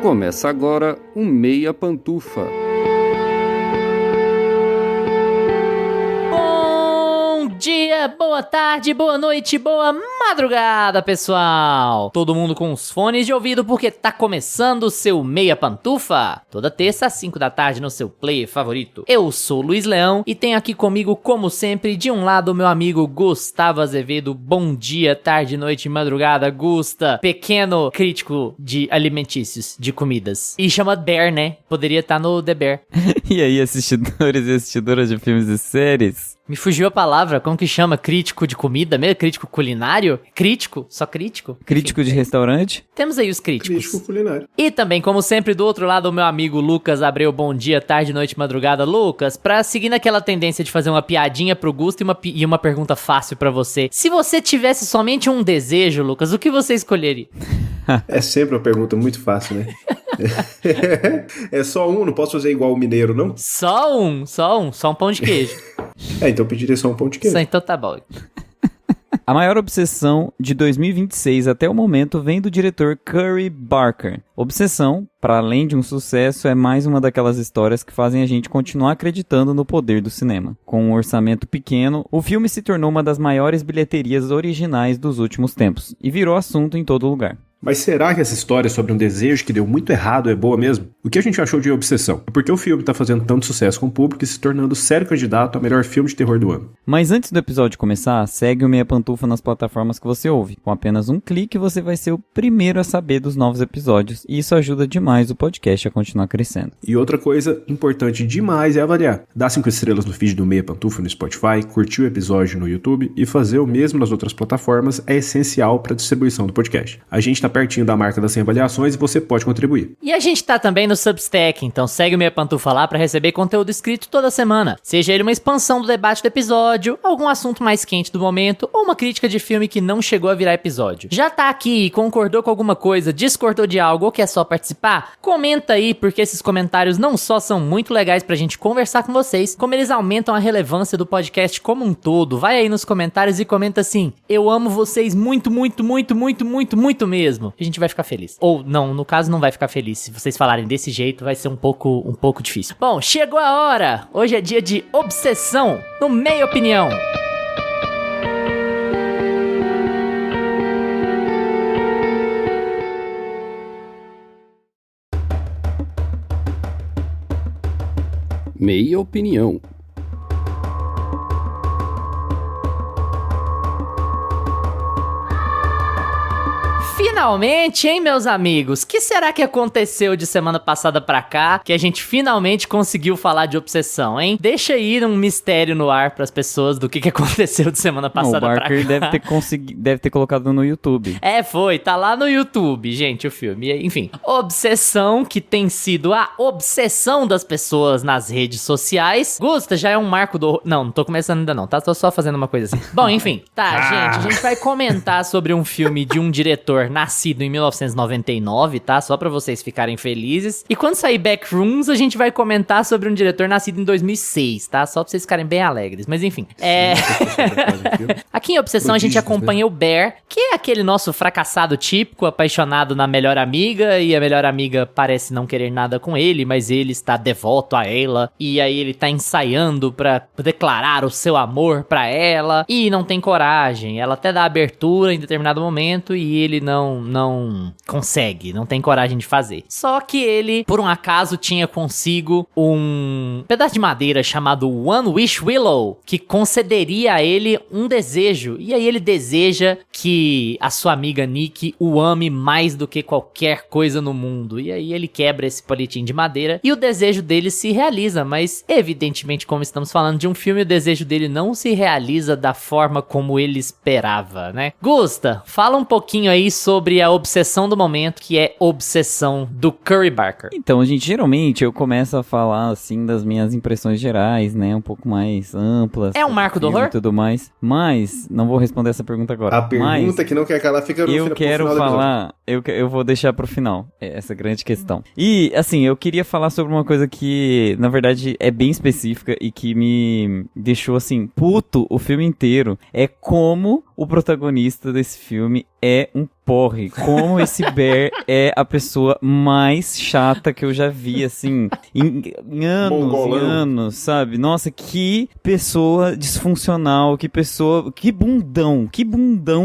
Começa agora o Meia Pantufa. Bom dia, boa tarde, boa noite, boa madrugada, pessoal! Todo mundo com os fones de ouvido porque tá começando o seu Meia Pantufa. Toda terça às 5 da tarde no seu player favorito. Eu sou o Luiz Leão e tenho aqui comigo, como sempre, de um lado, meu amigo Gustavo Azevedo. Bom dia, tarde, noite, madrugada, Gusta. Pequeno crítico de alimentícios, de comidas. E chama Bear, né? Poderia estar no The Bear. E aí, assistidores e assistidoras de filmes e séries? Me fugiu a palavra, como que chama? Crítico de comida mesmo? Crítico culinário? Crítico? Só crítico? Crítico de restaurante? Temos aí os críticos. Crítico culinário. E também, como sempre, do outro lado, o meu amigo Lucas Abreu. Bom dia, tarde, noite, madrugada. Lucas, pra seguir naquela tendência de fazer uma piadinha pro Gusto e uma pergunta fácil pra você. Se você tivesse somente um desejo, Lucas, o que você escolheria? É sempre uma pergunta muito fácil, né? É só um, não posso fazer igual o mineiro, não? Só um pão de queijo. Então eu pediria só um pão de queijo. Então tá bom. A maior obsessão de 2026 até o momento vem do diretor Curry Barker. Obsessão, para além de um sucesso, é mais uma daquelas histórias que fazem a gente continuar acreditando no poder do cinema. Com um orçamento pequeno, o filme se tornou uma das maiores bilheterias originais dos últimos tempos e virou assunto em todo lugar. Mas será que essa história sobre um desejo que deu muito errado é boa mesmo? O que a gente achou de Obsessão? E por que o filme tá fazendo tanto sucesso com o público e se tornando sério candidato ao melhor filme de terror do ano? Mas antes do episódio começar, segue o Meia Pantufa nas plataformas que você ouve. Com apenas um clique você vai ser o primeiro a saber dos novos episódios e isso ajuda demais o podcast a continuar crescendo. E outra coisa importante demais é avaliar. Dá 5 estrelas no feed do Meia Pantufa no Spotify, curtir o episódio no YouTube e fazer o mesmo nas outras plataformas é essencial para a distribuição do podcast. A gente tá pertinho da marca das 100 avaliações e você pode contribuir. E a gente tá também no Substack, então segue o Meia Pantufa lá pra receber conteúdo escrito toda semana. Seja ele uma expansão do debate do episódio, algum assunto mais quente do momento, ou uma crítica de filme que não chegou a virar episódio. Já tá aqui e concordou com alguma coisa, discordou de algo ou quer só participar? Comenta aí, porque esses comentários não só são muito legais pra gente conversar com vocês, como eles aumentam a relevância do podcast como um todo. Vai aí nos comentários e comenta assim: eu amo vocês muito, muito, muito, muito, muito, muito mesmo. A gente vai ficar feliz. Ou não, no caso não vai ficar feliz. Se vocês falarem desse jeito, vai ser um pouco difícil. Bom, chegou a hora! Hoje é dia de obsessão no Meia Opinião. Meia Opinião. Finalmente, hein, meus amigos? O que será que aconteceu de semana passada pra cá que a gente finalmente conseguiu falar de obsessão, hein? Deixa aí um mistério no ar pras pessoas do que aconteceu de semana passada pra cá. O Barker deve ter colocado no YouTube. Tá lá no YouTube, gente, o filme. Enfim, Obsessão, que tem sido a obsessão das pessoas nas redes sociais. Gusta, já é um marco do... Não tô começando ainda não, tá? Tô só fazendo uma coisa assim. Bom, enfim, tá, gente, a gente vai comentar sobre um filme de um diretor nascido em 1999, tá? Só pra vocês ficarem felizes. E quando sair Backrooms, a gente vai comentar sobre um diretor nascido em 2006, tá? Só pra vocês ficarem bem alegres. Mas enfim, aqui em Obsessão a gente acompanha o Bear, que é aquele nosso fracassado típico, apaixonado na melhor amiga, e a melhor amiga parece não querer nada com ele, mas ele está devoto a ela, e aí ele tá ensaiando pra declarar o seu amor pra ela, e não tem coragem. Ela até dá abertura em determinado momento, e ele não consegue, não tem coragem de fazer. Só que ele, por um acaso, tinha consigo um pedaço de madeira chamado One Wish Willow, que concederia a ele um desejo. E aí ele deseja que a sua amiga Nick o ame mais do que qualquer coisa no mundo. E aí ele quebra esse palitinho de madeira e o desejo dele se realiza, mas evidentemente, como estamos falando de um filme, o desejo dele não se realiza da forma como ele esperava, né? Gusta, fala um pouquinho aí sobre a obsessão do momento, que é Obsessão, do Curry Barker. Então, gente, geralmente eu começo a falar, assim, das minhas impressões gerais, né, um pouco mais amplas. É um marco do horror? E tudo mais, mas, não vou responder essa pergunta agora. A pergunta que não quer calar fica no final. eu vou deixar pro final essa grande questão. E, assim, eu queria falar sobre uma coisa que, na verdade, é bem específica e que me deixou, assim, puto o filme inteiro. É como o protagonista desse filme é um porre. Como esse Bear é a pessoa mais chata que eu já vi, assim, em anos, sabe? Nossa, que pessoa disfuncional, que bundão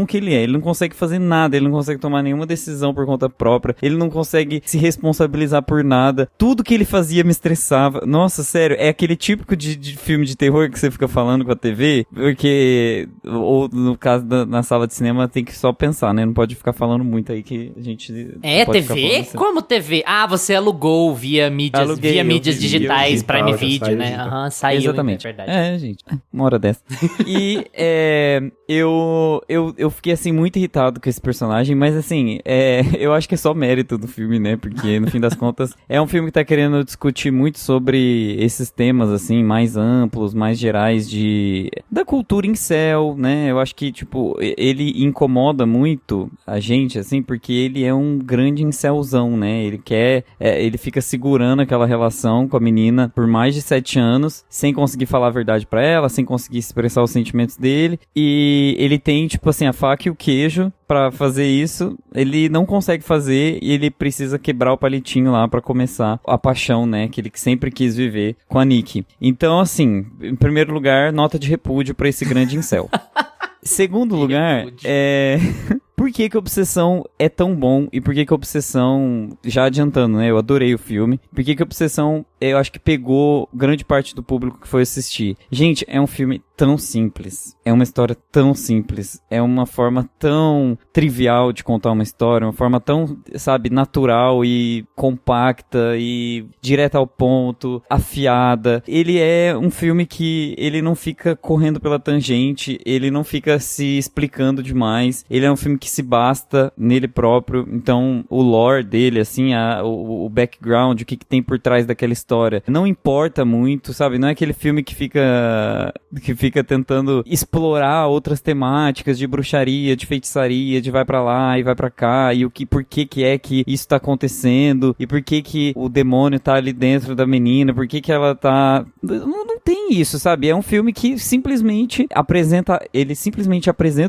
que ele é. Ele não consegue fazer nada, ele não consegue tomar nenhuma decisão por conta própria, ele não consegue se responsabilizar por nada. Tudo que ele fazia me estressava. Nossa, sério, é aquele típico de filme de terror que você fica falando com a TV, porque, ou no caso na sala de cinema, tem que só pensar, né? Não pode ficar falando muito aí que a gente... TV? Como TV? Ah, você alugou via mídias digitais, Prime Video, né? Aham, saiu. Exatamente. É verdade. Gente, uma hora dessa. E eu fiquei, assim, muito irritado com esse personagem, mas, assim, eu acho que é só mérito do filme, né? Porque, no fim das contas, é um filme que tá querendo discutir muito sobre esses temas, assim, mais amplos, mais gerais da cultura incel, né? Eu acho que, tipo, ele incomoda muito a gente, assim, porque ele é um grande incelzão, né? Ele fica segurando aquela relação com a menina por mais de 7 anos, sem conseguir falar a verdade pra ela, sem conseguir expressar os sentimentos dele, e ele tem, tipo assim, a faca e o queijo pra fazer isso, ele não consegue fazer e ele precisa quebrar o palitinho lá pra começar a paixão, né, que ele sempre quis viver com a Nikki. Então, assim, em primeiro lugar, nota de repúdio pra esse grande incel. Segundo lugar, por que que Obsessão é tão bom e por que que Obsessão, já adiantando, né, eu adorei o filme, por que que Obsessão, eu acho que pegou grande parte do público que foi assistir. Gente, é um filme tão simples, é uma história tão simples, é uma forma tão trivial de contar uma história, uma forma tão, sabe, natural e compacta e direta ao ponto, afiada. Ele é um filme que ele não fica correndo pela tangente, ele não fica se explicando demais, ele é um filme que se basta nele próprio, então o lore dele, assim, o background, o que tem por trás daquela história, não importa muito, sabe, não é aquele filme que fica tentando explorar outras temáticas de bruxaria, de feitiçaria, de vai pra lá e vai pra cá, e por que é que isso tá acontecendo, e por que o demônio tá ali dentro da menina, por que ela tá... Não tem isso, sabe, é um filme que simplesmente apresenta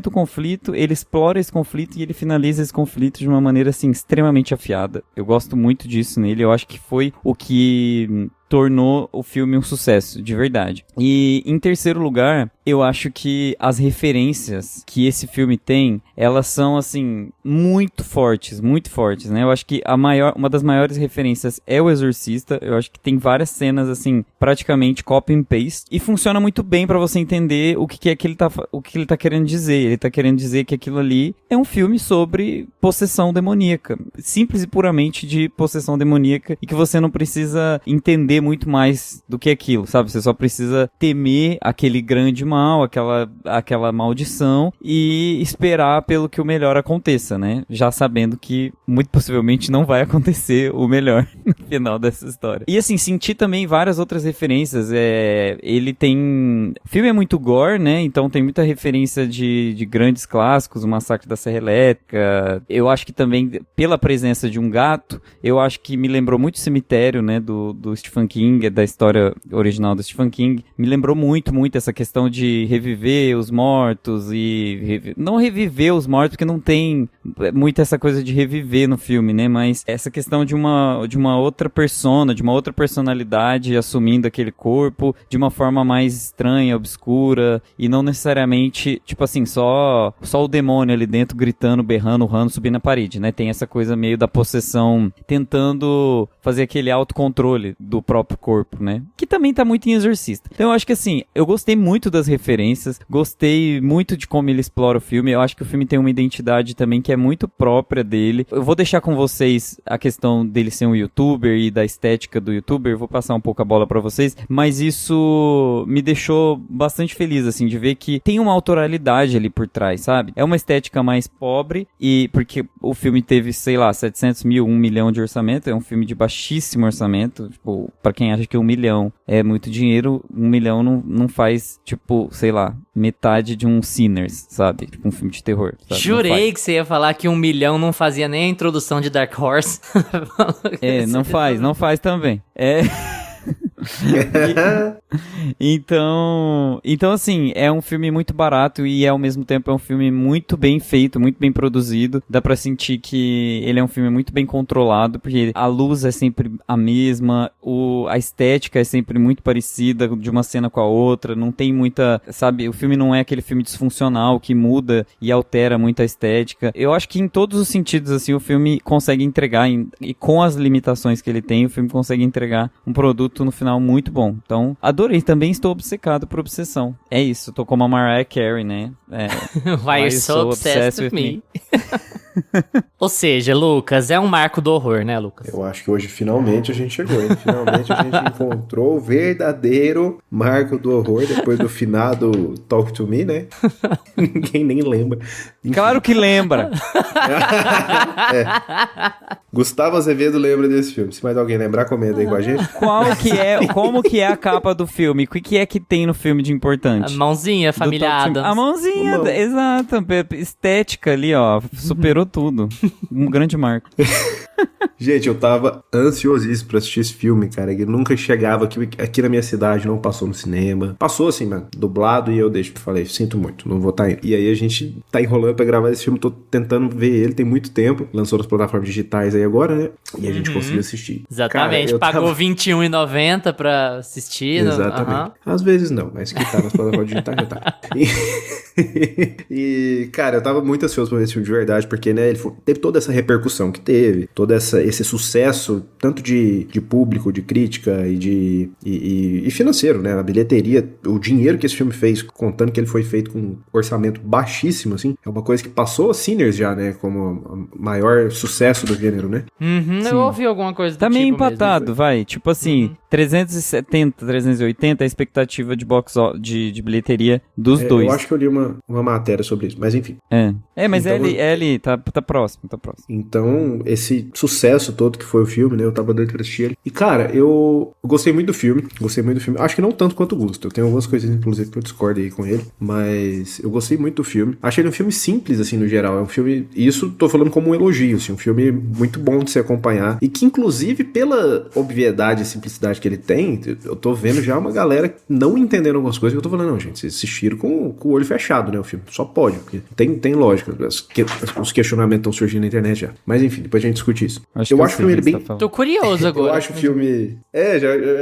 o conflito, ele explora esse conflito e ele finaliza esse conflito de uma maneira, assim, extremamente afiada. Eu gosto muito disso nele, eu acho que foi o que tornou o filme um sucesso, de verdade. E, em terceiro lugar, eu acho que as referências que esse filme tem, elas são, assim, muito fortes, né? Eu acho que uma das maiores referências é o Exorcista. Eu acho que tem várias cenas, assim, praticamente copy and paste, e funciona muito bem pra você entender o que ele tá querendo dizer. Ele tá querendo dizer que aquilo ali é um filme sobre possessão demoníaca, simples e puramente de possessão demoníaca, e que você não precisa entender muito mais do que aquilo, sabe? Você só precisa temer aquele grande mal, aquela maldição, e esperar pelo que o melhor aconteça, né? Já sabendo que muito possivelmente não vai acontecer o melhor no final dessa história. E, assim, senti também várias outras referências. Ele tem... O filme é muito gore, né? Então tem muita referência de grandes clássicos, o Massacre da Serra Elétrica. Eu acho que também, pela presença de um gato, eu acho que me lembrou muito Cemitério, né? Do Stephen King, da história original do Stephen King. Me lembrou muito essa questão de reviver os mortos e... Não reviver os mortos, porque não tem muito essa coisa de reviver no filme, né? Mas essa questão de uma outra persona, de uma outra personalidade assumindo aquele corpo de uma forma mais estranha, obscura, e não necessariamente, tipo assim, só o demônio ali dentro gritando, berrando, urrando, subindo na parede, né? Tem essa coisa meio da possessão tentando fazer aquele autocontrole do próprio corpo, né? Que também tá muito em Exorcista. Então eu acho que, assim, eu gostei muito das referências, gostei muito de como ele explora o filme. Eu acho que o filme tem uma identidade também que é muito própria dele. Eu vou deixar com vocês a questão dele ser um youtuber e da estética do youtuber, vou passar um pouco a bola pra vocês, mas isso me deixou bastante feliz, assim, de ver que tem uma autoralidade ali por trás, sabe? É uma estética mais pobre, e porque o filme teve, sei lá, 700 mil, 1 milhão de orçamento, é um filme de baixíssimo orçamento, tipo, pra quem acha que 1 milhão é muito dinheiro, 1 milhão não faz, tipo, sei lá, metade de um Sinners, sabe? Tipo um filme de terror. Sabe? Jurei que você ia falar que 1 milhão não fazia nem a introdução de Dark Horse. Não faz também. Então, assim, é um filme muito barato e ao mesmo tempo é um filme muito bem feito, muito bem produzido. Dá pra sentir que ele é um filme muito bem controlado, porque a luz é sempre a mesma, a estética é sempre muito parecida de uma cena com a outra, não tem muita, sabe, o filme não é aquele filme disfuncional que muda e altera muito a estética. Eu acho que em todos os sentidos, assim, o filme consegue entregar, e com as limitações que ele tem, o filme consegue entregar um produto no final muito bom. Então, adorei. Também estou obcecado por Obsessão. É isso, tô como a Mariah Carey, né? Why you're so obsessed with me. Ou seja, Lucas, é um marco do horror, né, Lucas? Eu acho que hoje finalmente a gente chegou, hein? Finalmente a gente encontrou o verdadeiro marco do horror depois do finado Talk to Me, né? Ninguém nem lembra. Enfim. Claro que lembra! Gustavo Azevedo lembra desse filme. Se mais alguém lembrar, comenta aí com a gente. Como que é a capa do filme? O que é que tem no filme de importante? A mãozinha, família Addams. A mãozinha, exato. Estética ali, ó. Superou tudo. Um grande marco. Gente, eu tava ansiosíssimo pra assistir esse filme, cara. Ele nunca chegava aqui na minha cidade, não passou no cinema. Passou assim, mano, dublado, e eu falei, sinto muito, não vou estar indo. E aí a gente tá enrolando pra gravar esse filme, tô tentando ver ele, tem muito tempo. Lançou nas plataformas digitais aí agora, né? E a gente conseguiu assistir. Exatamente, cara, pagou R$21,90 pra assistir. Exatamente. Às vezes não, mas que tá nas plataformas digitais já tá. E, cara, eu tava muito ansioso pra ver esse filme de verdade, porque, né, ele teve toda essa repercussão que teve, todo esse sucesso, tanto de público, de crítica e financeiro, né, a bilheteria, o dinheiro que esse filme fez, contando que ele foi feito com um orçamento baixíssimo, assim, é uma coisa que passou a Sinners já, né, como o maior sucesso do gênero, né? Eu ouvi alguma coisa do também tipo empatado, mesmo. vai, tipo assim, 370, 380 a expectativa de bilheteria dos dois. Eu acho que eu li uma matéria sobre isso, mas enfim. Mas então, ele tá próximo. Então, esse sucesso todo que foi o filme, né, eu tava doido pra assistir ele. E, cara, eu gostei muito do filme, acho que não tanto quanto o Gusto, eu tenho algumas coisas, inclusive, que eu discordo aí com ele, mas eu gostei muito do filme. Achei ele um filme simples, assim, no geral, é um filme, e isso tô falando como um elogio, assim, um filme muito bom de se acompanhar, e que, inclusive, pela obviedade e simplicidade que ele tem, eu tô vendo já uma galera não entendendo algumas coisas que eu tô falando, não, gente, vocês assistiram com o olho fechado, né, o filme, só pode, porque tem lógica, os questionamentos estão surgindo na internet já, mas enfim, depois a gente discute isso. Eu acho o filme bem... Tô curioso agora. Eu acho o filme...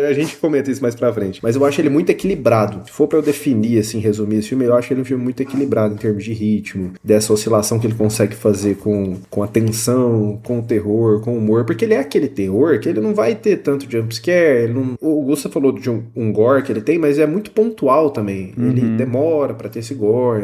a gente comenta isso mais pra frente, mas eu acho ele muito equilibrado. Se for pra eu definir, assim, resumir esse filme, eu acho ele um filme muito equilibrado em termos de ritmo, dessa oscilação que ele consegue fazer com a tensão, com o terror, com o humor, porque ele é aquele terror que ele não vai ter tanto jumpscare, o Augusto falou de um gore que ele tem, mas é muito pontual também. Ele demora pra ter esse gore.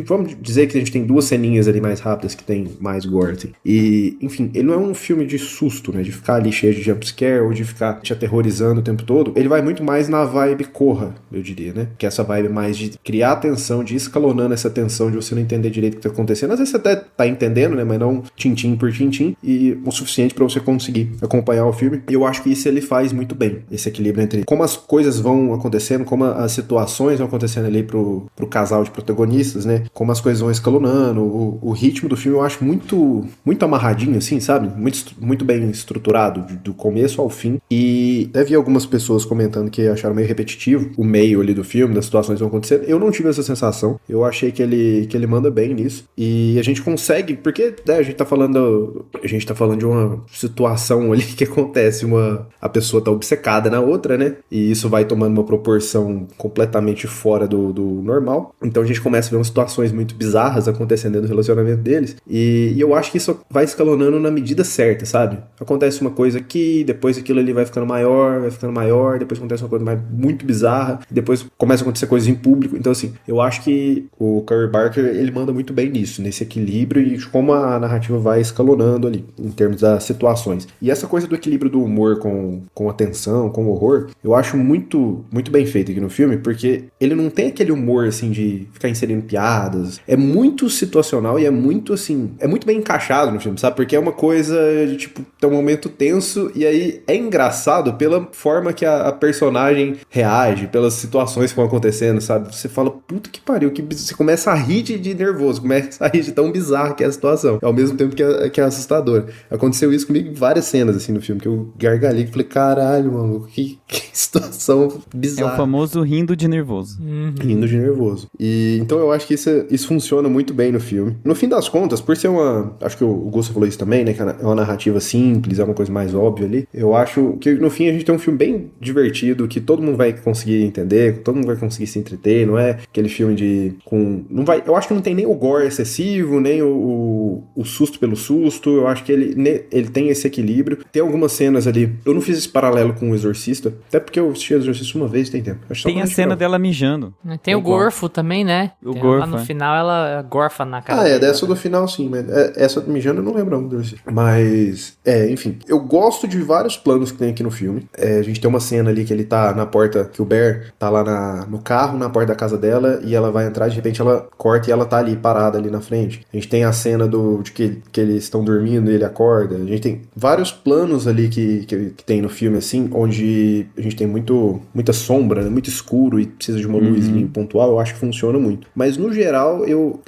Vamos dizer que a gente tem 2 ceninhas ali mais rápidas que tem mais gore, assim. E, enfim, ele não é um filme de susto, né? De ficar ali cheio de jumpscare ou de ficar te aterrorizando o tempo todo. Ele vai muito mais na vibe Corra, eu diria, né? Que é essa vibe mais de criar tensão, de ir escalonando essa tensão, de você não entender direito o que tá acontecendo. Às vezes você até tá entendendo, né? Mas não tintim por tintim. E o suficiente pra você conseguir acompanhar o filme. E eu acho que isso ele faz muito bem. Esse equilíbrio entre como as coisas vão acontecendo, como as situações vão acontecendo ali pro casal de protagonistas, né? Como as coisas vão escalonando. O ritmo do filme eu acho muito amarradinho, assim, sabe? Muito bem estruturado, do começo ao fim. E até vi algumas pessoas comentando que acharam meio repetitivo o meio ali do filme, das situações que vão acontecendo. Eu não tive essa sensação. Eu achei que ele manda bem nisso. E a gente consegue, porque, né, a gente tá falando de uma situação ali que acontece, a pessoa tá obcecada na outra, né? E isso vai tomando uma proporção completamente fora do normal. Então a gente começa a ver umas situações muito bizarras acontecendo dentro do relacionamento deles. E eu acho que isso vai escalonando na medida certa, sabe? Acontece uma coisa aqui, depois aquilo ali vai ficando maior, depois acontece uma coisa muito bizarra, depois começa a acontecer coisas em público. Então, assim, eu acho que o Curry Barker, ele manda muito bem nisso, nesse equilíbrio e como a narrativa vai escalonando ali, em termos das situações. E essa coisa do equilíbrio do humor com a tensão, ação, com horror, eu acho muito, muito bem feito aqui no filme, porque ele não tem aquele humor, assim, de ficar inserindo piadas. É muito situacional e é muito, assim, é muito bem encaixado no filme, sabe? Porque é uma coisa de, tipo, tem um momento tenso e aí é engraçado pela forma que a personagem reage, pelas situações que vão acontecendo, sabe? Você fala, puta que pariu, que você começa a rir de nervoso, começa a rir de tão bizarra que é a situação, ao mesmo tempo que é assustadora. Aconteceu isso comigo em várias cenas, assim, no filme, que eu gargalhei e falei, caralho, mano, que situação bizarra. É o famoso rindo de nervoso. Rindo de nervoso. E então eu acho que isso funciona muito bem no filme. No fim das contas, por ser uma... Acho que o Gusto falou isso também, né? Que é uma narrativa simples, é uma coisa mais óbvia ali. Eu acho que no fim a gente tem um filme bem divertido, que todo mundo vai conseguir entender, que todo mundo vai conseguir se entreter, não é aquele filme eu acho que não tem nem o gore excessivo, nem o susto pelo susto. Eu acho que ele tem esse equilíbrio. Tem algumas cenas ali... Eu não fiz esse paralelo com o Exorcista, até porque eu assisti o Exorcista uma vez, tem tempo. Tem a cena dela mijando. Tem o gorfo também, né? O gorfo, lá no final ela gorfa na cara. É dessa do final sim, mas essa do mijando eu não lembro não do Exorcista. Mas, enfim. Eu gosto de vários planos que tem aqui no filme. A gente tem uma cena ali que ele tá na porta, que o Bear tá lá no carro, na porta da casa dela, e ela vai entrar, de repente ela corta e ela tá ali, parada ali na frente. A gente tem a cena de que eles estão dormindo e ele acorda. A gente tem vários planos ali que tem no filme, assim, onde a gente tem muita sombra, né? Muito escuro e precisa de uma luzinha pontual. Eu acho que funciona muito. Mas, no geral,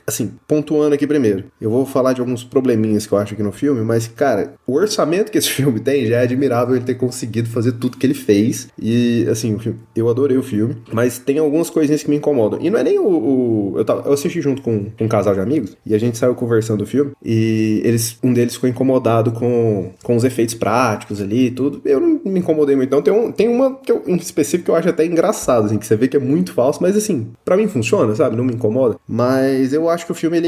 assim, pontuando aqui primeiro, eu vou falar de alguns probleminhas que eu acho aqui no filme, mas, cara, o orçamento que esse filme tem já é admirável ele ter conseguido fazer tudo que ele fez. E, assim, eu adorei o filme, mas tem algumas coisinhas que me incomodam. E não é nem eu assisti junto com um casal de amigos, e a gente saiu conversando do filme, e um deles ficou incomodado com os efeitos práticos ali e tudo. Eu não me incomodei muito, então tem uma que em específico que eu acho até engraçado, assim, que você vê que é muito falso, mas assim, pra mim funciona, sabe? Não me incomoda. Mas eu acho que o filme,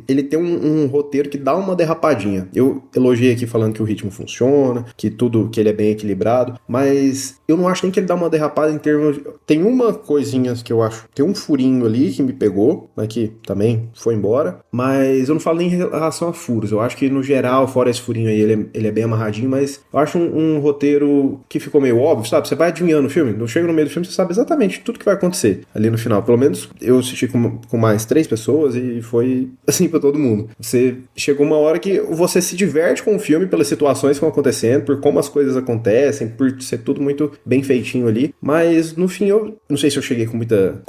ele tem um roteiro que dá uma derrapadinha. Eu elogiei aqui falando que o ritmo funciona, que ele é bem equilibrado, mas eu não acho nem que ele dá uma derrapada em termos... Tem uma coisinha que eu acho... Tem um furinho ali que me pegou, mas que também foi embora, mas eu não falo nem em relação a furos. Eu acho que, no geral, fora esse furinho aí, ele é bem amarradinho, mas eu acho um roteiro que ficou meio óbvio, sabe? Você vai adivinhando o filme, não chega no meio do filme, você sabe exatamente tudo que vai acontecer ali no final. Pelo menos eu assisti com mais 3 pessoas e foi assim pra todo mundo. Você chegou uma hora que você se diverte com o filme pelas situações que vão acontecendo, por como as coisas acontecem, por ser tudo muito bem feitinho ali, mas no fim eu não sei se eu cheguei com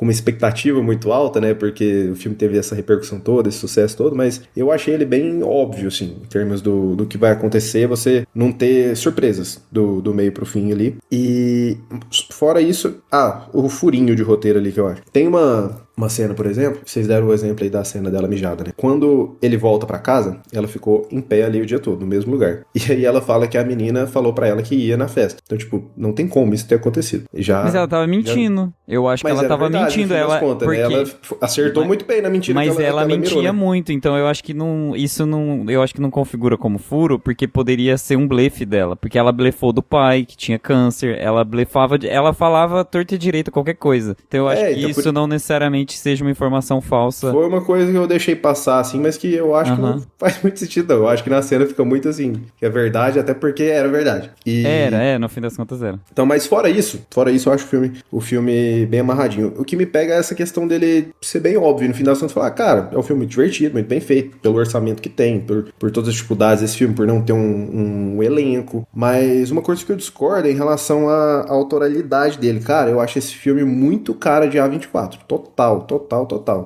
uma expectativa muito alta, né, porque o filme teve essa repercussão toda, esse sucesso todo, mas eu achei ele bem óbvio, assim, em termos do que vai acontecer, você não ter surpresas do meio pro fim ali. E fora isso, o furinho de roteiro ali que eu acho. Tem uma cena, por exemplo, vocês deram o exemplo aí da cena dela mijada, né? Quando ele volta pra casa, ela ficou em pé ali o dia todo, no mesmo lugar. E aí ela fala que a menina falou pra ela que ia na festa. Então, tipo, não tem como isso ter acontecido. Mas ela tava mentindo. Eu acho que ela tava mentindo. Contas, porque... né? Ela acertou muito bem na mentira. Mas ela mentia mirou, né? muito, então eu acho que eu acho que não configura como furo, porque poderia ser um blefe dela. Porque ela blefou do pai, que tinha câncer, ela falava torta e direito qualquer coisa. Então eu acho que então, isso não necessariamente seja uma informação falsa. Foi uma coisa que eu deixei passar, assim, mas que eu acho que não faz muito sentido, não. Eu acho que na cena fica muito assim, que é verdade, até porque era verdade. No fim das contas era. Então, mas fora isso eu acho o filme bem amarradinho. O que me pega é essa questão dele ser bem óbvio. No fim das contas, falar, cara, é um filme muito divertido, muito bem feito, pelo orçamento que tem, por todas as dificuldades desse filme, por não ter um elenco. Mas uma coisa que eu discordo é em relação à autoralidade dele. Cara, eu acho esse filme muito cara de A24. Total.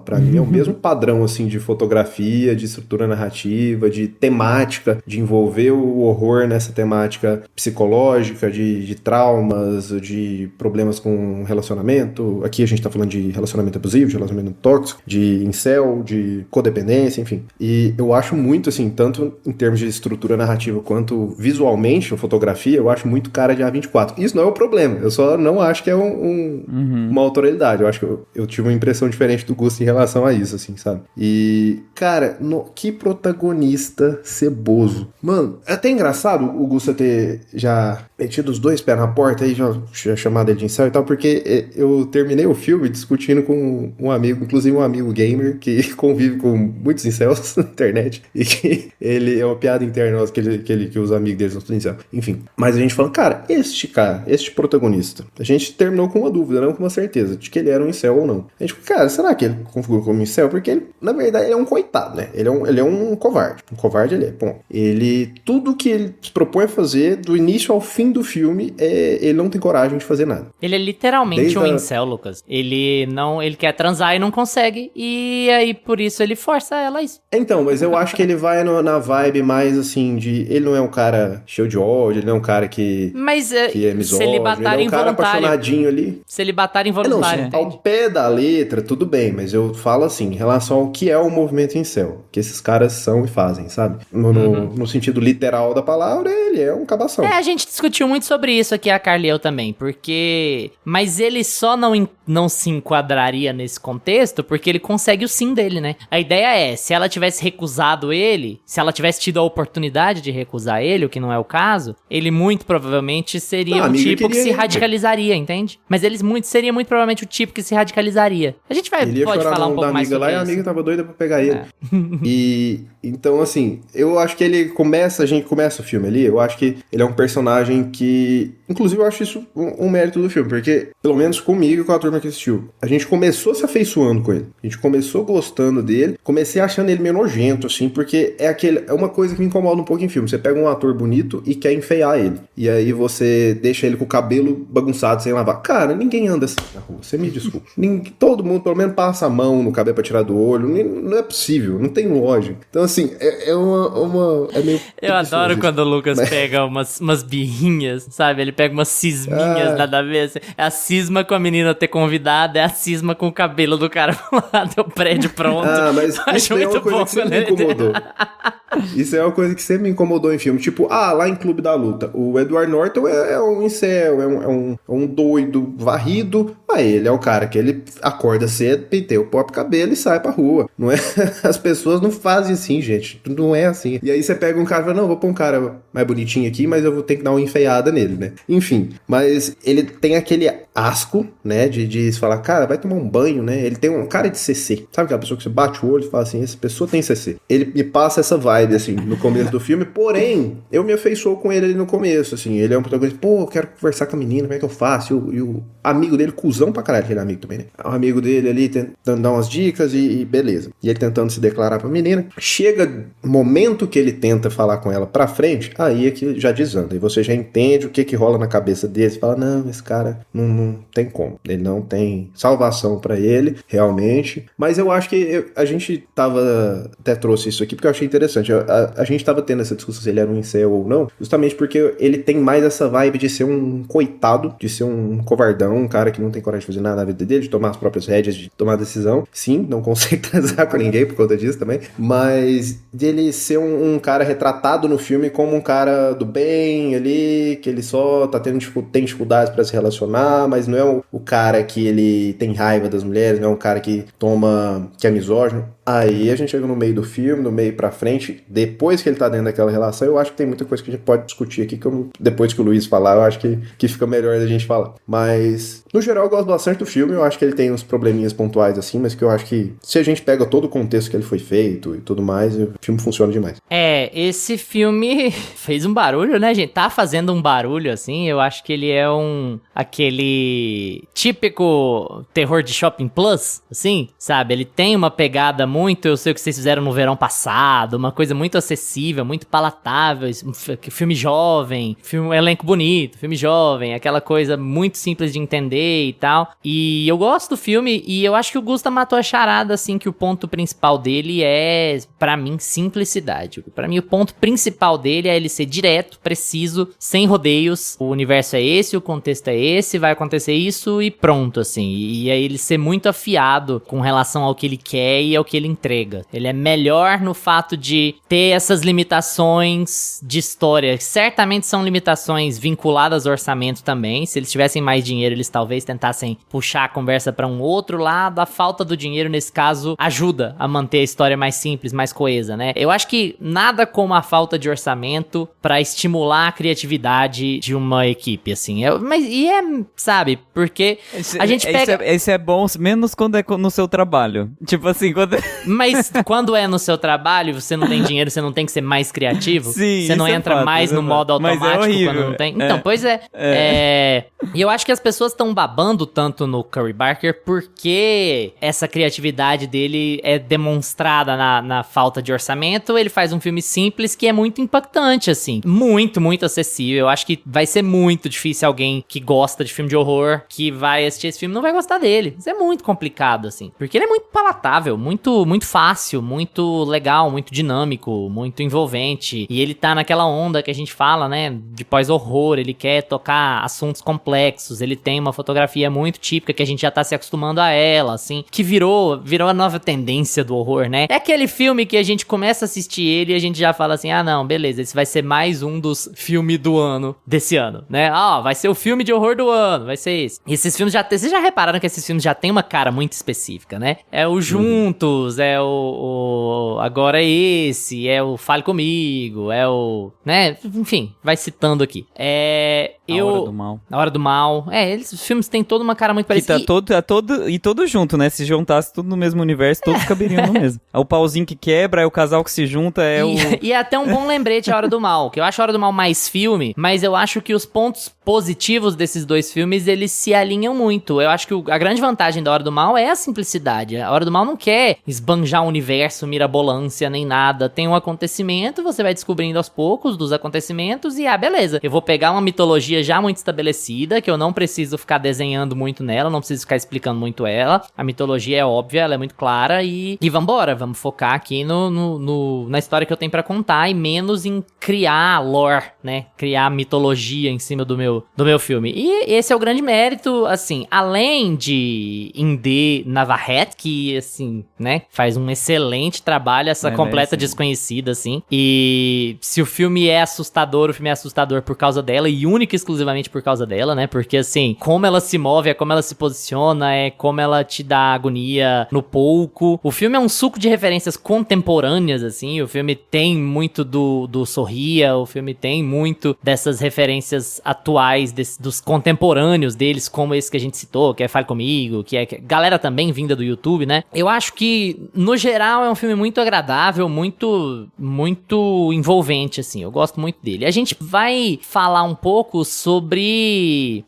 Pra mim é o mesmo padrão, assim, de fotografia, de estrutura narrativa, de temática, de envolver o horror nessa temática psicológica, de traumas, de problemas com relacionamento. Aqui a gente tá falando de relacionamento abusivo, de relacionamento tóxico, de incel, de codependência, enfim. E eu acho muito, assim, tanto em termos de estrutura narrativa quanto visualmente, a fotografia, eu acho muito cara de A24. Isso não é o problema, eu só não acho que é uma autoralidade. Eu acho que eu tive uma impressão posição diferente do Gusto em relação a isso, assim, sabe? E, cara, que protagonista ceboso. Mano, é até engraçado o Gusto ter já metido os dois pés na porta e já chamado ele de incel e tal, porque eu terminei o filme discutindo com um amigo, inclusive um amigo gamer, que convive com muitos incels na internet, e que ele é uma piada interna nossa, que os amigos deles não são incel. Enfim, mas a gente falando, cara, este protagonista, a gente terminou com uma dúvida, não com uma certeza, de que ele era um incel ou não. A gente falou, cara, será que ele configura como incel? Porque ele, na verdade, ele é um coitado, né? Ele é um covarde. Um covarde ele é, bom. Tudo que ele se propõe a fazer, do início ao fim do filme, ele não tem coragem de fazer nada. Ele é literalmente um incel, Lucas. Ele quer transar e não consegue, e aí por isso ele força ela a isso. Então, mas eu acho que ele vai na vibe mais assim de... Ele não é um cara cheio de ódio, ele não é um cara que é misógino, celibatário ele é um cara apaixonadinho ali. Celibatário involuntário. Não, ao pé da letra, tudo bem, mas eu falo assim, em relação ao que é o movimento incel, que esses caras são e fazem, sabe? No sentido literal da palavra, ele é um cabação. A gente discutiu muito sobre isso aqui, a Carla e eu também, porque... Mas ele só não se enquadraria nesse contexto porque ele consegue o sim dele, né? A ideia é, se ela tivesse recusado ele, se ela tivesse tido a oportunidade de recusar ele, o que não é o caso, ele muito provavelmente seria um tipo que se radicalizaria, entende? Mas ele seria muito provavelmente o tipo que se radicalizaria. A gente pode falar um pouco mais sobre isso. A amiga tava doida pra pegar ele. E, então, assim, eu acho que a gente começa o filme ali, eu acho que ele é um personagem que... Inclusive, eu acho isso um mérito do filme, porque, pelo menos comigo e com a turma que assistiu, a gente começou se afeiçoando com ele. A gente começou gostando dele, comecei achando ele meio nojento, assim, porque é uma coisa que me incomoda um pouco em filme. Você pega um ator bonito e quer enfeiar ele. E aí você deixa ele com o cabelo bagunçado, sem lavar. Cara, ninguém anda assim na rua, você me desculpa. Todo mundo, pelo menos, passa a mão no cabelo pra tirar do olho. Não é possível, não tem lógica. Então, assim, é meio... Eu adoro quando o Lucas pega umas birrinhas, sabe? Ele pega umas cisminhas nada a ver. Assim. É a cisma com a menina ter convidado, é a cisma com o cabelo do cara lá do prédio pronto. Mas isso é uma coisa que sempre me incomodou. Isso é uma coisa que sempre me incomodou em filme. Tipo, lá em Clube da Luta, o Edward Norton é um incel, é um doido varrido. Ele é o cara que ele acorda cedo, penteia o próprio cabelo e sai pra rua. Não é? As pessoas não fazem assim, gente. Não é assim. E aí você pega um cara e fala, não, vou pôr um cara mais bonitinho aqui, mas eu vou ter que dar uma enfeiada nele, né? Enfim, mas ele tem aquele asco, né, de falar, cara, vai tomar um banho, né? Ele tem um cara de CC. Sabe aquela pessoa que você bate o olho e fala assim, essa pessoa tem CC. Ele me passa essa vibe, assim, no começo do filme, porém, eu me afeiçou com ele ali no começo, assim. Ele é um protagonista, eu quero conversar com a menina, como é que eu faço? E o amigo dele, cuzão pra caralho, aquele amigo também, né? O amigo dele ali tentando dar umas dicas e beleza. E ele tentando se declarar pra menina. Chega o momento que ele tenta falar com ela pra frente, aí é que já desanda. E você já entende o que rola na cabeça dele. Você fala, não, esse cara não tem como. Ele não tem salvação pra ele, realmente. Mas eu acho que a gente até trouxe isso aqui porque eu achei interessante. A gente tava tendo essa discussão se ele era um incel ou não, justamente porque ele tem mais essa vibe de ser um coitado, de ser um covardão, um cara que não tem coragem de fazer nada na vida dele, de tomar as próprias rédeas, de tomar decisão. Sim, não consegue transar com ninguém por conta disso também, mas dele ser um cara retratado no filme como um cara do bem ali, que ele só tem dificuldades pra se relacionar, mas não é o cara que ele tem raiva das mulheres, não é um cara que é misógino. Aí a gente chega no meio do filme, no meio pra frente, depois que ele tá dentro daquela relação, eu acho que tem muita coisa que a gente pode discutir aqui, depois que o Luiz falar, eu acho que fica melhor da gente falar. Mas, no geral, eu gosto bastante do filme, eu acho que ele tem uns probleminhas pontuais assim, mas que eu acho que se a gente pega todo o contexto que ele foi feito e tudo mais, o filme funciona demais. Esse filme fez um barulho, né, gente? Tá fazendo um barulho, assim, eu acho que ele é aquele típico terror de Shopping Plus, assim, sabe? Ele tem uma pegada eu sei o que vocês fizeram no verão passado, uma coisa muito acessível, muito palatável, filme jovem, elenco bonito, filme jovem, aquela coisa muito simples de entender e tal. E eu gosto do filme e eu acho que o Gusta matou a charada, assim, que o ponto principal dele é, pra mim, simplicidade. Pra mim, o ponto principal dele é ele ser direto, preciso, sem rodeios. O universo é esse, o contexto é esse, vai acontecer isso e pronto, assim. E aí ele ser muito afiado com relação ao que ele quer e ao que ele entrega. Ele é melhor no fato de de ter essas limitações de história. Certamente são limitações vinculadas ao orçamento também. Se eles tivessem mais dinheiro, eles talvez tentassem puxar a conversa pra um outro lado. A falta do dinheiro, nesse caso, ajuda a manter a história mais simples, mais coesa, né? Eu acho que nada como a falta de orçamento pra estimular a criatividade de uma equipe, assim. Sabe, porque a gente pega... Isso é bom, menos quando é no seu trabalho. Tipo assim, quando... Mas quando é no seu trabalho, você não tem dinheiro, você não tem que ser mais criativo? Sim, você não entra fato, mais no modo automático quando não tem? Então, pois é. E eu acho que as pessoas estão babando tanto no Curry Barker porque essa criatividade dele é demonstrada na falta de orçamento. Ele faz um filme simples que é muito impactante, assim. Muito, muito acessível. Eu acho que vai ser muito difícil alguém que gosta de filme de horror, que vai assistir esse filme, não vai gostar dele. Isso é muito complicado, assim. Porque ele é muito palatável, muito, muito fácil, muito legal, muito dinâmico, muito envolvente. E ele tá naquela onda que a gente fala, né, de pós-horror. Ele quer tocar assuntos complexos. Ele tem uma fotografia muito típica que a gente já tá se acostumando a ela, assim. Que virou a nova tendência do horror, né? É aquele filme que a gente começa a assistir ele e a gente já fala assim, ah, não, beleza, esse vai ser mais um dos filmes do ano, desse ano, né? Ah, vai ser o filme de horror do ano, vai ser esse. E esses filmes vocês já repararam que esses filmes já tem uma cara muito específica, né? É o Juntos, é o Agora é Esse, é o Fale Comigo, é o... né? Enfim, vai citando aqui. A Hora do Mal. A Hora do Mal. Os filmes têm toda uma cara muito parecida. Que todo junto, né? Se juntasse tudo no mesmo universo, todos caberiam no mesmo. É o pauzinho que quebra, é o casal que se junta, E é até um bom lembrete a Hora do Mal, que eu acho a Hora do Mal mais filme, mas eu acho que os pontos positivos desses dois filmes, eles se alinham muito. Eu acho que a grande vantagem da Hora do Mal é a simplicidade. A Hora do Mal não quer esbanjar o universo, mirabolância, nem nada. Tem um acontecimento, você vai descobrindo aos poucos dos acontecimentos e, beleza. Eu vou pegar uma mitologia já muito estabelecida, que eu não preciso ficar desenhando muito nela, não preciso ficar explicando muito ela. A mitologia é óbvia, ela é muito clara e vambora. Vamos focar aqui na história que eu tenho pra contar e menos em criar lore, né? Criar mitologia em cima do meu filme. E esse é o grande mérito, assim, além de Indê Navarrete, que, assim, né, faz um excelente trabalho, essa completa desconhecida, assim. E se o filme é assustador, o filme é assustador por causa dela e única e exclusivamente por causa dela, né? Porque, assim, como ela se move, é como ela se posiciona, é como ela te dá agonia no pouco. O filme é um suco de referências contemporâneas, assim. O filme tem muito do Sorria, o filme tem muito dessas referências atuais dos contemporâneos deles, como esse que a gente citou, que é Fale Comigo, que é galera também vinda do YouTube, né? Eu acho que, no geral, é um filme muito agradável, muito, muito envolvente, assim. Eu gosto muito dele. A gente vai falar um pouco sobre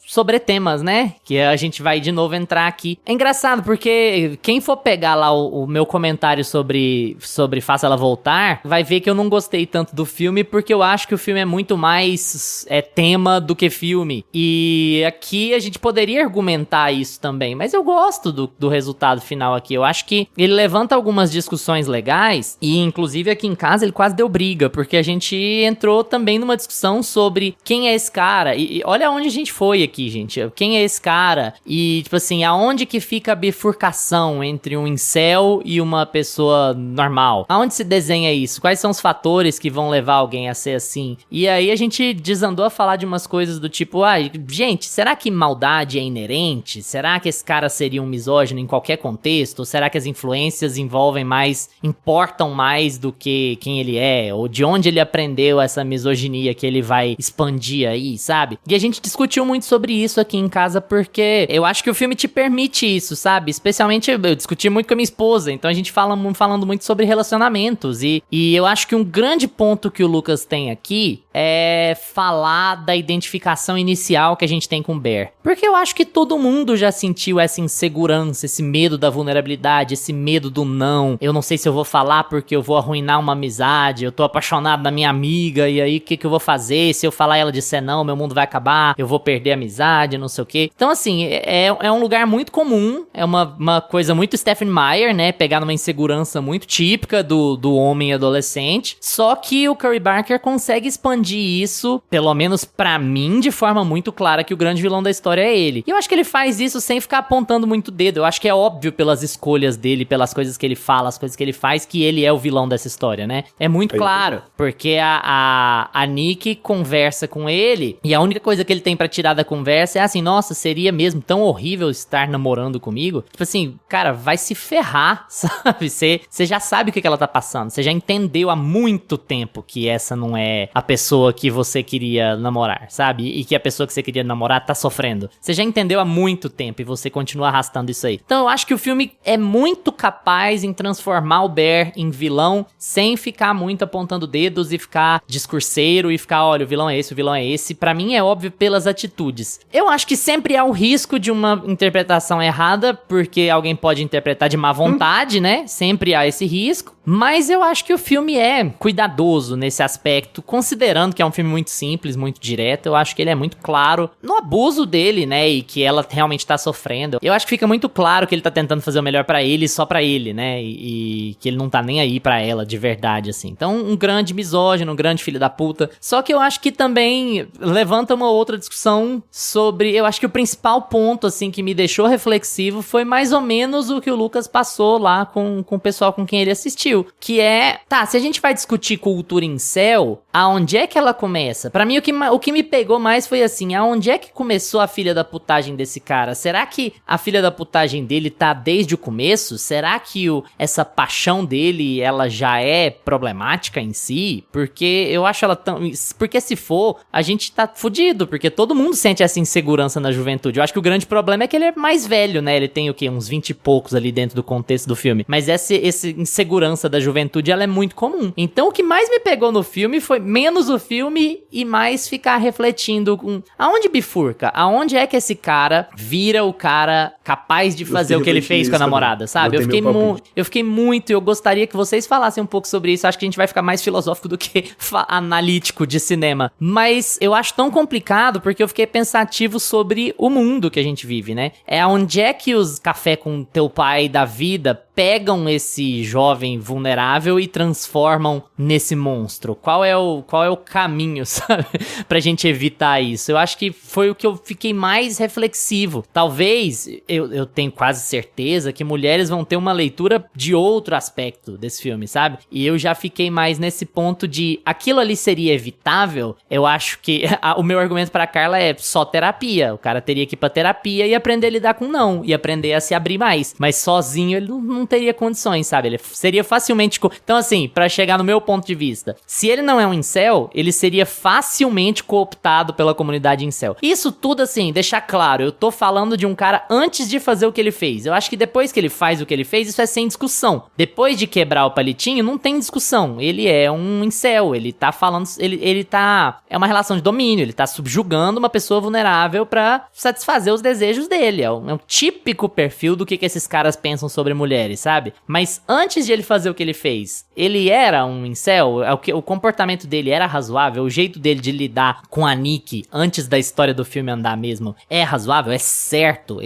temas, né? Que a gente vai de novo entrar aqui. É engraçado, porque quem for pegar lá o meu comentário sobre Faça Ela Voltar, vai ver que eu não gostei tanto do filme, porque eu acho que o filme é muito mais tema do que filme. E aqui a gente poderia argumentar isso também, mas eu gosto do resultado final aqui. Eu acho que ele levanta algumas discussões legais e, inclusive, aqui em casa ele quase deu briga, porque a gente entrou também numa discussão sobre quem é esse cara. E olha onde a gente foi aqui, gente. Quem é esse cara? E, tipo assim, aonde que fica a bifurcação entre um incel e uma pessoa normal? Aonde se desenha isso? Quais são os fatores que vão levar alguém a ser assim? E aí a gente desandou a falar de umas coisas do tipo, gente, será que maldade é inerente? Será que esse cara seria um misógino em qualquer contexto? Ou será que as influências importam mais do que quem ele é? Ou de onde ele aprendeu essa misoginia que ele vai expandir aí, sabe? E a gente discutiu muito sobre isso aqui em casa, porque eu acho que o filme te permite isso, sabe? Especialmente, eu discuti muito com a minha esposa, então a gente falando muito sobre relacionamentos, e eu acho que um grande ponto que o Lucas tem aqui é falar da identificação inicial que a gente tem com o Bear. Porque eu acho que todo mundo já sentiu essa insegurança, esse medo da vulnerabilidade, esse medo do não. Eu não sei se eu vou falar porque eu vou arruinar uma amizade, eu tô apaixonado na minha amiga, e aí o que eu vou fazer? Se eu falar e ela disser não, meu mundo vai acabar, eu vou perder a amizade, não sei o quê. Então, assim, é um lugar muito comum, é uma coisa muito Stephen Meyer, né? Pegar numa insegurança muito típica do homem adolescente. Só que o Curry Barker consegue expandir isso, pelo menos pra mim, de forma muito clara que o grande vilão da história é ele. E eu acho que ele faz isso sem ficar apontando muito o dedo. Eu acho que é óbvio pelas escolhas dele, pelas coisas que ele fala, as coisas que ele faz, que ele é o vilão dessa história, né? É muito claro, porque a Nick conversa com ele e a única coisa que ele tem pra tirar da conversa é assim, nossa, seria mesmo tão horrível estar namorando comigo? Tipo assim, cara, vai se ferrar, sabe? Você já sabe o que ela tá passando, você já entendeu há muito tempo que essa não é a pessoa que você queria namorar, sabe? E que a pessoa que você queria namorar tá sofrendo. Você já entendeu há muito tempo e você continua arrastando isso aí. Então eu acho que o filme é muito capaz em transformar o Bear em vilão sem ficar muito apontando dedos e ficar discurseiro e ficar, olha, o vilão é esse, o vilão é esse. Pra mim é óbvio pelas atitudes. Eu acho que sempre há o risco de uma interpretação errada, porque alguém pode interpretar de má vontade, né? Sempre há esse risco. Mas eu acho que o filme é cuidadoso nesse aspecto, considerando que é um filme muito simples, muito direto. Eu acho que ele é muito claro no abuso dele, né? E que ela realmente tá sofrendo. Eu acho que fica muito claro que ele tá tentando fazer o melhor pra ele, só pra ele, né? E que ele não tá nem aí pra ela, de verdade, assim. Então, um grande misógino, um grande filho da puta. Só que eu acho que também levanta uma outra discussão sobre... Eu acho que o principal ponto, assim, que me deixou reflexivo foi mais ou menos o que o Lucas passou lá com o pessoal com quem ele assistiu. Que é, tá, se a gente vai discutir cultura incel, aonde é que ela começa? Pra mim, o que me pegou mais foi assim, aonde é que começou a filha da putagem desse cara? Será que a filha da putagem dele tá desde o começo? Será que essa paixão dele, ela já é problemática em si? Porque eu acho ela tão... Porque se for, a gente tá fudido, porque todo mundo sente essa insegurança na juventude. Eu acho que o grande problema é que ele é mais velho, né? Ele tem o quê? Uns 20 e poucos ali dentro do contexto do filme. Mas essa insegurança da juventude, ela é muito comum. Então, o que mais me pegou no filme foi menos o filme e mais ficar refletindo com... Aonde bifurca? Aonde é que esse cara vira o cara capaz de fazer o que ele fez com a namorada, sabe? Eu fiquei muito... Eu gostaria que vocês falassem um pouco sobre isso. Acho que a gente vai ficar mais filosófico do que analítico de cinema. Mas eu acho tão complicado porque eu fiquei pensativo sobre o mundo que a gente vive, né? É aonde é que os café com teu pai da vida pegam esse jovem vulnerável e transformam nesse monstro? Qual é o caminho, sabe? Pra gente evitar isso. Eu acho que foi o que eu fiquei mais reflexivo. Talvez, eu tenho quase certeza que mulheres vão ter uma leitura de outro aspecto desse filme, sabe? E eu já fiquei mais nesse ponto de aquilo ali seria evitável. Eu acho que o meu argumento pra Carla é só terapia. O cara teria que ir pra terapia e aprender a lidar com não. E aprender a se abrir mais. Mas sozinho ele não teria condições, sabe? Ele seria facilmente... Então, assim, pra chegar no meu ponto de vista, se ele não é um incel, ele seria facilmente cooptado pela comunidade incel. Isso tudo, assim, deixar claro, eu tô falando de um cara antes de fazer o que ele fez. Eu acho que depois que ele faz o que ele fez, isso é sem discussão. Depois de quebrar o palitinho, não tem discussão. Ele é um incel, ele tá falando... Ele tá... É uma relação de domínio, ele tá subjugando uma pessoa vulnerável pra satisfazer os desejos dele. É um típico perfil do que esses caras pensam sobre mulheres, sabe? Mas antes de ele fazer o que ele fez, ele era um incel? O comportamento dele era razoável? O jeito dele de lidar com a Nick antes da história do filme andar mesmo é razoável? É certo?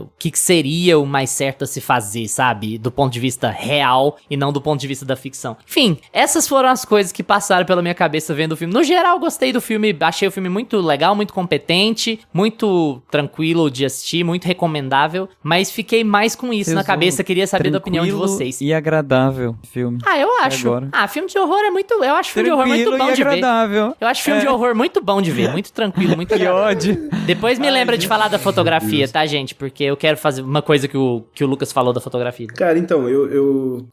O que seria o mais certo a se fazer, sabe? Do ponto de vista real e não do ponto de vista da ficção. Enfim, essas foram as coisas que passaram pela minha cabeça vendo o filme. No geral, gostei do filme. Achei o filme muito legal, muito competente, muito tranquilo de assistir, muito recomendável. Mas fiquei mais com isso na cabeça. Queria saber da opinião de vocês. E agradável filme. Ah, eu acho. Filme de horror é muito... Eu acho filme de horror muito bom de ver. Eu acho filme de horror muito bom de ver. Muito tranquilo, muito que ódio. Depois me lembra de falar da fotografia, tá, gente? Porque eu quero fazer uma coisa que o Lucas falou da fotografia. Cara, então,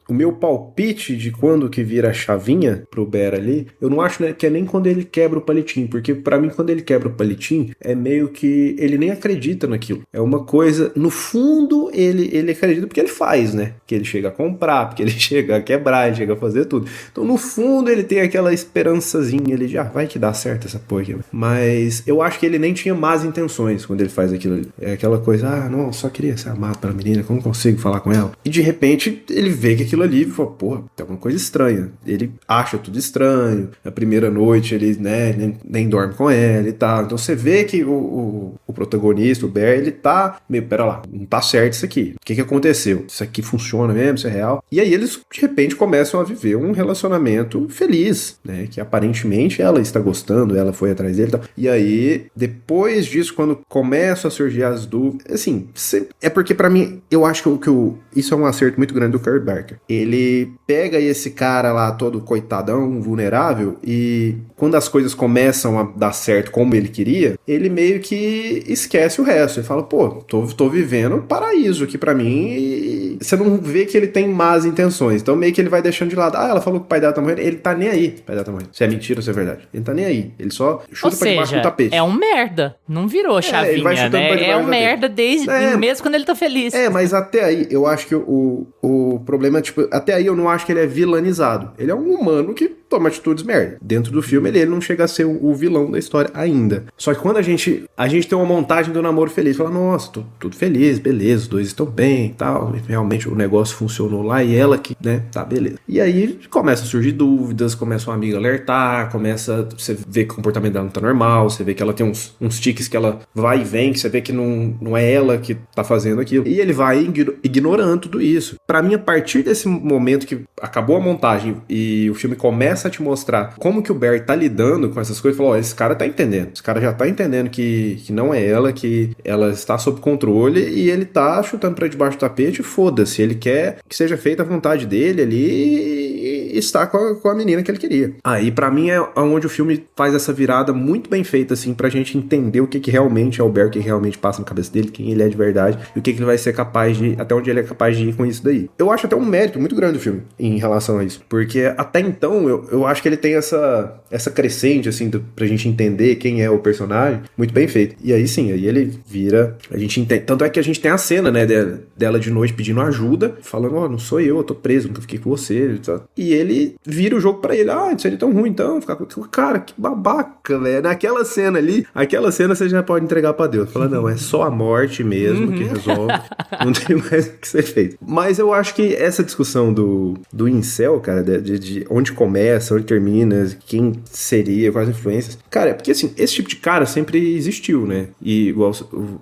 o meu palpite de quando que vira a chavinha pro Bear ali, eu não acho, né, que é nem quando ele quebra o palitinho, porque pra mim, quando ele quebra o palitinho, é meio que ele nem acredita naquilo. É uma coisa, no fundo, ele acredita porque ele faz, né? Que ele chega a comprar, porque ele chega a quebrar, ele chega a fazer tudo. Então, no fundo, ele tem aquela esperançazinha, ele já vai que dá certo essa porra aqui. Mas eu acho que ele nem tinha más intenções quando ele faz aquilo ali. É aquela coisa, não, só queria ser amado pela menina, como consigo falar com ela? E de repente, ele vê que aquilo ali, fala, porra, tem alguma coisa estranha. Ele acha tudo estranho. Na primeira noite, ele, né, nem dorme com ela e tal. Então, você vê que o protagonista, o Bear, ele tá meio, pera lá, não tá certo isso aqui. O que aconteceu? Isso aqui funciona mesmo? Isso é real? E aí eles, de repente, começam a viver um relacionamento feliz, né? Que aparentemente ela está gostando, ela foi atrás dele e tal. E aí, depois disso, quando começam a surgir as dúvidas, assim, é porque pra mim, eu acho que isso é um acerto muito grande do Curry Barker. Ele pega esse cara lá todo coitadão, vulnerável, e quando as coisas começam a dar certo como ele queria, ele meio que esquece o resto. Ele fala, pô, tô vivendo um paraíso aqui pra mim, e você não vê que ele tem más intenções. Então meio que ele vai deixando de lado. Ela falou que o pai dela tá morrendo. Ele tá nem aí, o pai dela tá morrendo. Se é mentira ou se é verdade. Ele tá nem aí. Ele só chuta pra debaixo do tapete. É um merda. Não virou chavinha, ele vai chutando né? pra debaixo É um do merda desde mesmo quando ele tá feliz. Mas até aí, eu acho que o problema, tipo, até aí eu não acho que ele é vilanizado. Ele é um humano que toma atitudes merda. Dentro do filme, ele não chega a ser o vilão da história ainda. Só que quando a gente tem uma montagem do namoro feliz, fala, nossa, tô tudo feliz, beleza, os dois estão bem e tal, realmente o negócio funcionou lá e ela que, né, tá, beleza. E aí começa a surgir dúvidas, começa uma amiga a alertar, você vê que o comportamento dela não tá normal, você vê que ela tem uns tiques que ela vai e vem, que você vê que não é ela que tá fazendo aquilo. E ele vai ignorando tudo isso. Pra mim, a partir desse momento que acabou a montagem e o filme começa a te mostrar como que o Barry tá lidando com essas coisas, falou, esse cara tá entendendo. Esse cara já tá entendendo que não é ela, que ela está sob controle e ele tá chutando pra debaixo do tapete, foda-se. Ele quer que seja feita a vontade dele ali e está com a menina que ele queria. Aí, pra mim, é onde o filme faz essa virada muito bem feita, assim, pra gente entender o que realmente é o Barry, o que realmente passa na cabeça dele, quem ele é de verdade e o que ele vai ser capaz de, até onde ele é capaz de ir com isso daí. Eu acho até um mérito muito grande do filme em relação a isso, porque até então eu acho que ele tem essa crescente, assim, pra gente entender quem é o personagem, muito bem feito. E aí sim, aí ele vira, a gente entende, tanto é que a gente tem a cena, né, dela de noite pedindo ajuda, falando, não sou eu tô preso, nunca fiquei com você, e ele vira o jogo pra ele, não seria tão ruim então, ficar com cara, que babaca, velho. Naquela cena ali, você já pode entregar pra Deus, fala, não, é só a morte mesmo que resolve, não tem mais o que ser feito. Mas eu acho que essa discussão do incel, cara, de onde começa, onde termina, quem seria, quais influências, cara, é porque assim, esse tipo de cara sempre existiu, né, e igual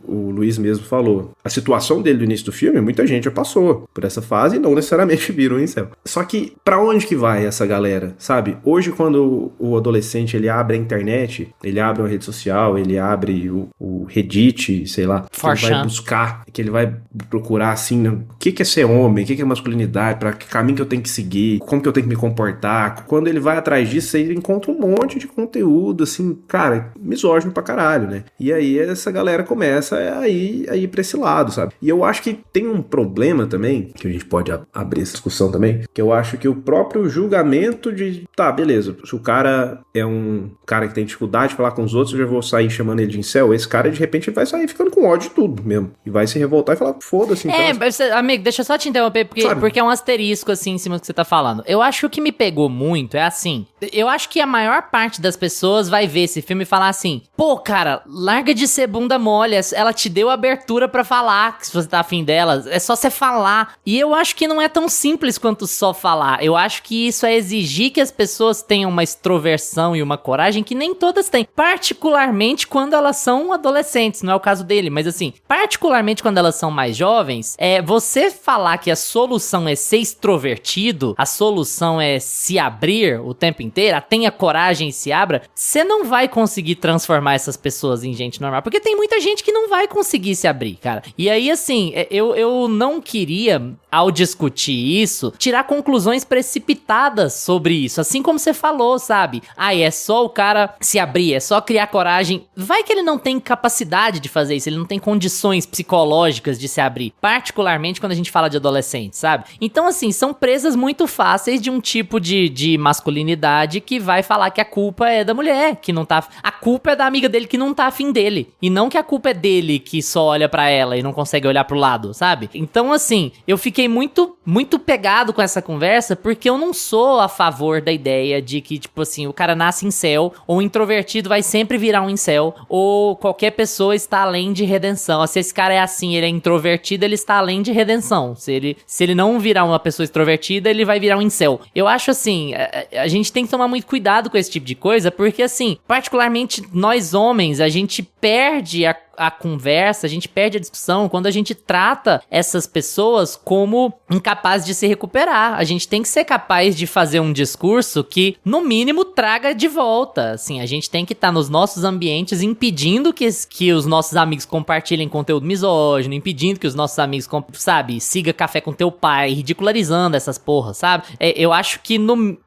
o Luiz mesmo falou, a situação dele no início do filme, muita gente já passou por essa fase e não necessariamente viram incel. Só que, pra onde que vai essa galera, sabe? Hoje, quando o adolescente, ele abre a internet, ele abre uma rede social, ele abre o Reddit, sei lá, que ele vai buscar, que ele vai procurar, assim, né? O que é ser homem, o que é masculinidade, pra que caminho que eu tenho que seguir, como que eu tenho que me comportar. Quando ele vai atrás disso, ele encontra um monte de conteúdo, assim, cara, misógino pra caralho, né? E aí essa galera começa a ir pra esse lado, sabe? E eu acho que tem um problema também, que a gente pode abrir essa discussão também, que eu acho que o próprio julgamento de, tá, beleza, se o cara é um cara que tem dificuldade de falar com os outros, eu já vou sair chamando ele de incel, esse cara de repente vai sair ficando com ódio de tudo mesmo, e vai se revoltar e falar, foda-se. Então, amigo, deixa eu só te interromper, porque é um asterisco assim em cima do que você tá falando. Eu acho que o que me pegou muito é assim, eu acho que a maior parte das pessoas vai ver esse filme e falar assim, pô, cara, larga de ser bunda mole, ela te deu abertura pra falar, que se você tá afim dela, é só você falar. E eu acho que não é tão simples quanto só falar. Eu acho que isso é exigir que as pessoas tenham uma extroversão e uma coragem que nem todas têm. Particularmente quando elas são adolescentes, não é o caso dele, mas assim, particularmente quando elas são mais jovens, você falar que a solução é ser extrovertido, a solução é se abrir o tempo inteiro, tenha coragem e se abra, você não vai conseguir transformar essas pessoas em gente normal, porque tem muita gente que não vai conseguir se abrir, cara. E aí, assim, eu não queria, ao discutir isso, tirar conclusões precipitadas pitadas sobre isso, assim como você falou, sabe? É só o cara se abrir, é só criar coragem. Vai que ele não tem capacidade de fazer isso, ele não tem condições psicológicas de se abrir, particularmente quando a gente fala de adolescente, sabe? Então, assim, são presas muito fáceis de um tipo de masculinidade que vai falar que a culpa é da mulher, que não tá... A culpa é da amiga dele que não tá afim dele, e não que a culpa é dele que só olha pra ela e não consegue olhar pro lado, sabe? Então, assim, eu fiquei muito pegado com essa conversa, porque eu não sou a favor da ideia de que, tipo assim, o cara nasce incel, ou o introvertido vai sempre virar um incel, ou qualquer pessoa está além de redenção. Se esse cara é assim, ele é introvertido, ele está além de redenção. Se ele não virar uma pessoa extrovertida, ele vai virar um incel. Eu acho assim, a gente tem que tomar muito cuidado com esse tipo de coisa, porque assim, particularmente nós homens, a gente perde a conversa, a gente perde a discussão quando a gente trata essas pessoas como incapazes de se recuperar. A gente tem que ser capaz de fazer um discurso que, no mínimo, traga de volta. Assim, a gente tem que estar nos nossos ambientes impedindo que os nossos amigos compartilhem conteúdo misógino, impedindo que os nossos amigos, siga café com teu pai, ridicularizando essas porras, sabe? Eu acho que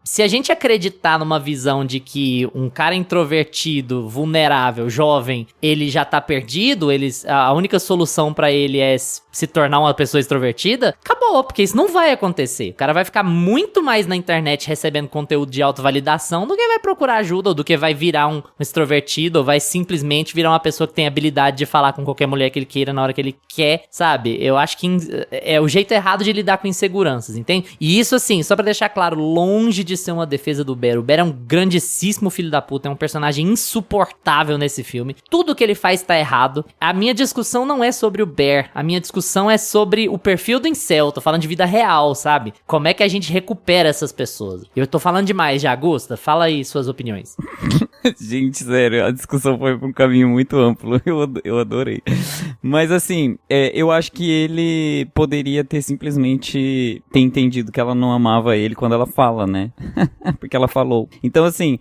se a gente acreditar numa visão de que um cara introvertido, vulnerável, jovem, ele já tá perdido, a única solução pra ele é se tornar uma pessoa extrovertida, acabou, porque isso não vai acontecer. O cara vai ficar muito mais na internet recebendo conteúdo de autovalidação do que vai procurar ajuda, ou do que vai virar um extrovertido, ou vai simplesmente virar uma pessoa que tem habilidade de falar com qualquer mulher que ele queira na hora que ele quer, sabe? Eu acho que é o jeito errado de lidar com inseguranças, entende? E isso, assim, só pra deixar claro, longe de ser uma defesa do Bear. O Bear é um grandíssimo filho da puta, é um personagem insuportável nesse filme. Tudo que ele faz tá errado. A minha discussão não é sobre o Bear, a minha discussão é sobre o perfil do incel. Tô falando de vida real, sabe? Como é que a gente recupera essas pessoas? Eu tô falando demais já, Gusta. Fala aí suas opiniões. Gente, sério, a discussão foi pra um caminho muito amplo. Eu adorei. Mas assim, eu acho que ele poderia ter simplesmente entendido que ela não amava ele quando ela fala, né? Porque ela falou. Então, assim,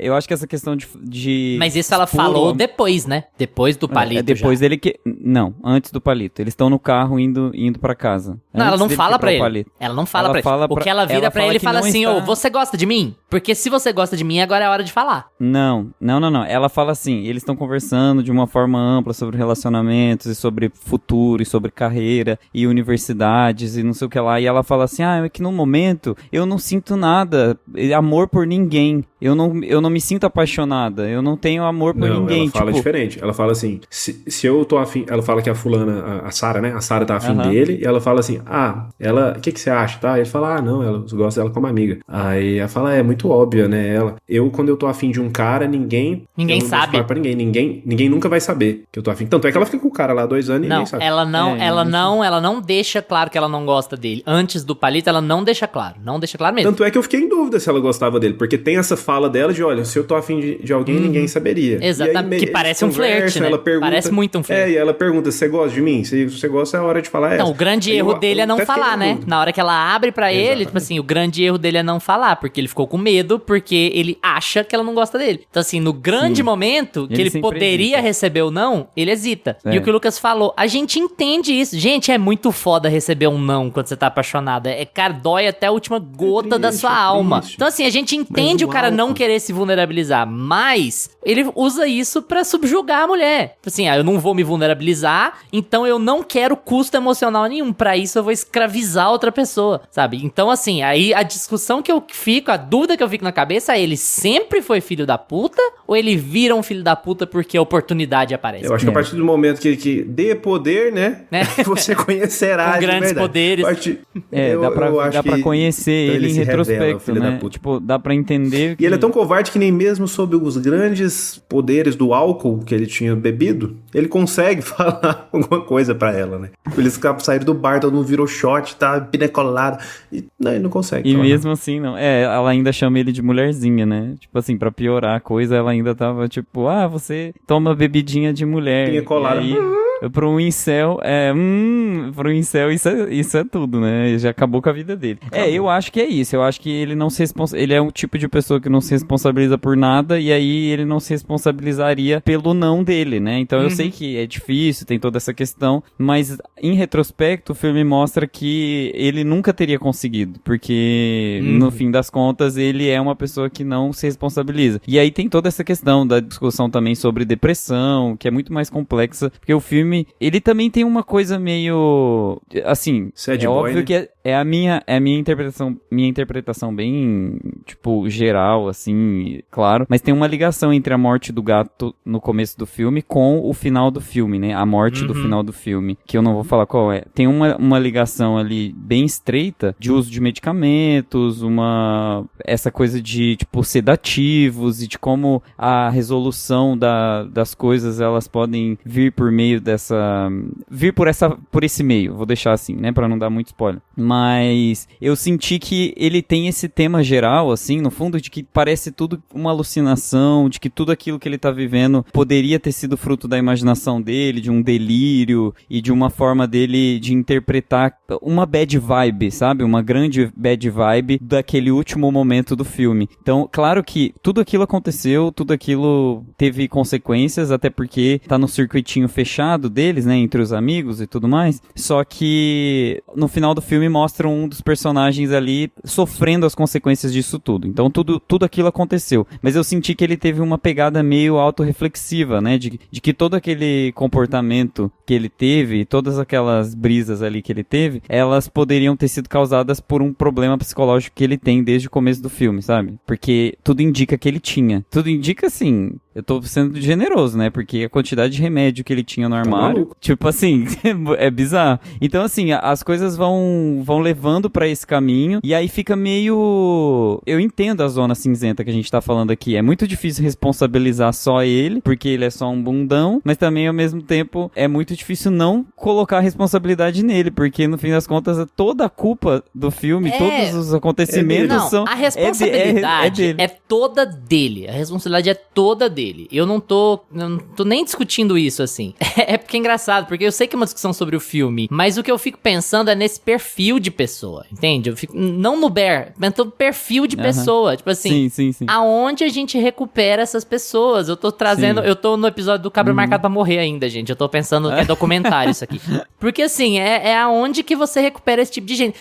eu acho que essa questão de Mas isso ela falou depois, né? Depois do palito. Depois dele que... Não, antes do palito. Eles estão no carro indo pra casa. Não, ela não fala pra ele. Ela não fala pra ele. O que ela vira pra ele e fala assim, você gosta de mim? Porque se você gosta de mim, agora é a hora de falar. Não. Ela fala assim, eles estão conversando de uma forma ampla sobre relacionamentos e sobre futuro e sobre carreira e universidades e não sei o que lá. E ela fala assim, é que no momento eu não sinto nada, amor por ninguém. Eu não me sinto apaixonada, eu não tenho amor por ninguém. Ela fala diferente. Ela fala assim, se eu tô afim... Ela fala que a fulana, a Sarah, né? A Sarah tá afim dele, e ela fala assim, o que você acha, tá? Ele fala, não, ela gosta dela como amiga. Aí ela fala, é muito óbvia, né? Quando eu tô afim de um cara, ninguém sabe. Pra ninguém nunca vai saber que eu tô afim. Tanto é que ela fica com o cara lá 2 anos e ninguém sabe. Ela não deixa claro que ela não gosta dele. Antes do palito, ela não deixa claro. Não deixa claro mesmo. Tanto é que eu fiquei em dúvida se ela gostava dele, porque tem essa fala dela de, olha, se eu tô afim de alguém, ninguém saberia. Exatamente, que parece um flerte, né? Ela pergunta, parece muito um flerte. E ela pergunta, você gosta de mim? Se você gosta, é a hora de falar. Não, o grande erro dele é não falar, né? Na hora que ela abre pra ele, tipo assim, o grande erro dele é não falar, porque ele ficou com medo, porque ele acha que ela não gosta dele. Então assim, no grande momento, que ele poderia receber ou não, ele hesita. E o que o Lucas falou, a gente entende isso. Gente, é muito foda receber um não quando você tá apaixonada. Cara, dói até a última gota da sua alma. Então assim, a gente entende o cara não querer se vulnerabilizar, mas ele usa isso pra subjugar a mulher. Assim, eu não vou me vulnerabilizar, então eu não quero custo emocional nenhum. Pra isso eu vou escravizar outra pessoa, sabe? Então assim, aí a discussão que eu fico, a dúvida que eu fico na cabeça é, ele sempre foi filho da puta ou ele vira um filho da puta porque a oportunidade aparece? Eu acho que a partir do momento que dê poder, né? Você conhecerá com grandes poderes. Dá pra conhecer ele em retrospecto, né? Tipo, dá pra entender que... E ele é tão covarde que nem mesmo sob os grandes poderes do álcool que ele tinha bebido, ele consegue falar alguma coisa pra ela, né? Eles saíram do bar, todo mundo virou shot, tá pinecolado. E não, ele não consegue. E mesmo assim, não. Ela ainda chama ele de mulherzinha, né? Tipo assim, pra piorar a coisa, ela ainda tava tipo, você toma bebidinha de mulher. Pinecolada. Pra um incel, pra um incel isso é tudo, né? Já acabou com a vida dele. Acabou. Eu acho que é isso. Eu acho que ele não se ele é um tipo de pessoa que não se responsabiliza por nada, e aí ele não se responsabilizaria pelo não dele, né? Então eu sei que é difícil, tem toda essa questão, mas em retrospecto o filme mostra que ele nunca teria conseguido, porque no fim das contas ele é uma pessoa que não se responsabiliza. E aí tem toda essa questão da discussão também sobre depressão, que é muito mais complexa, porque o filme, ele também tem uma coisa meio, assim, Sad é boy, óbvio, né? Que é a minha interpretação bem, tipo, geral, assim, claro, mas tem uma ligação entre a morte do gato no começo do filme com o final do filme, né? A morte do final do filme, que eu não vou falar qual é. Tem uma ligação ali bem estreita de uso de medicamentos, essa coisa de, tipo, sedativos e de como a resolução das coisas, elas podem vir por meio por esse meio, vou deixar assim, né, pra não dar muito spoiler. Mas eu senti que ele tem esse tema geral, assim, no fundo, de que parece tudo uma alucinação, de que tudo aquilo que ele tá vivendo poderia ter sido fruto da imaginação dele, de um delírio e de uma forma dele de interpretar uma bad vibe, sabe? Uma grande bad vibe daquele último momento do filme. Então, claro que tudo aquilo aconteceu, tudo aquilo teve consequências, até porque tá no circuitinho fechado deles, né, entre os amigos e tudo mais, só que no final do filme mostram um dos personagens ali sofrendo as consequências disso tudo. Então tudo aquilo aconteceu. Mas eu senti que ele teve uma pegada meio autorreflexiva, né? De que todo aquele comportamento que ele teve, todas aquelas brisas ali que ele teve, elas poderiam ter sido causadas por um problema psicológico que ele tem desde o começo do filme, sabe? Porque tudo indica que ele tinha. Tudo indica, assim, eu tô sendo generoso, né? Porque a quantidade de remédio que ele tinha no armário, tipo assim, é bizarro. Então, assim, as coisas vão levando pra esse caminho, e aí fica meio... Eu entendo a zona cinzenta que a gente tá falando aqui. É muito difícil responsabilizar só ele, porque ele é só um bundão, mas também, ao mesmo tempo, é muito difícil não colocar a responsabilidade nele, porque, no fim das contas, toda a culpa do filme, todos os acontecimentos são... A responsabilidade é toda dele. A responsabilidade é toda dele. Eu não tô nem discutindo isso, assim. É porque é engraçado, porque eu sei que é uma discussão sobre o filme, mas o que eu fico pensando é nesse perfil de pessoa, entende? Eu fico, não no Bear, mas no perfil de pessoa. Tipo assim, sim. aonde a gente recupera essas pessoas? Eu tô trazendo, eu tô no episódio do Cabra Marcado pra Morrer ainda, gente. Eu tô pensando que é documentário isso aqui. Porque assim, é aonde que você recupera esse tipo de gente.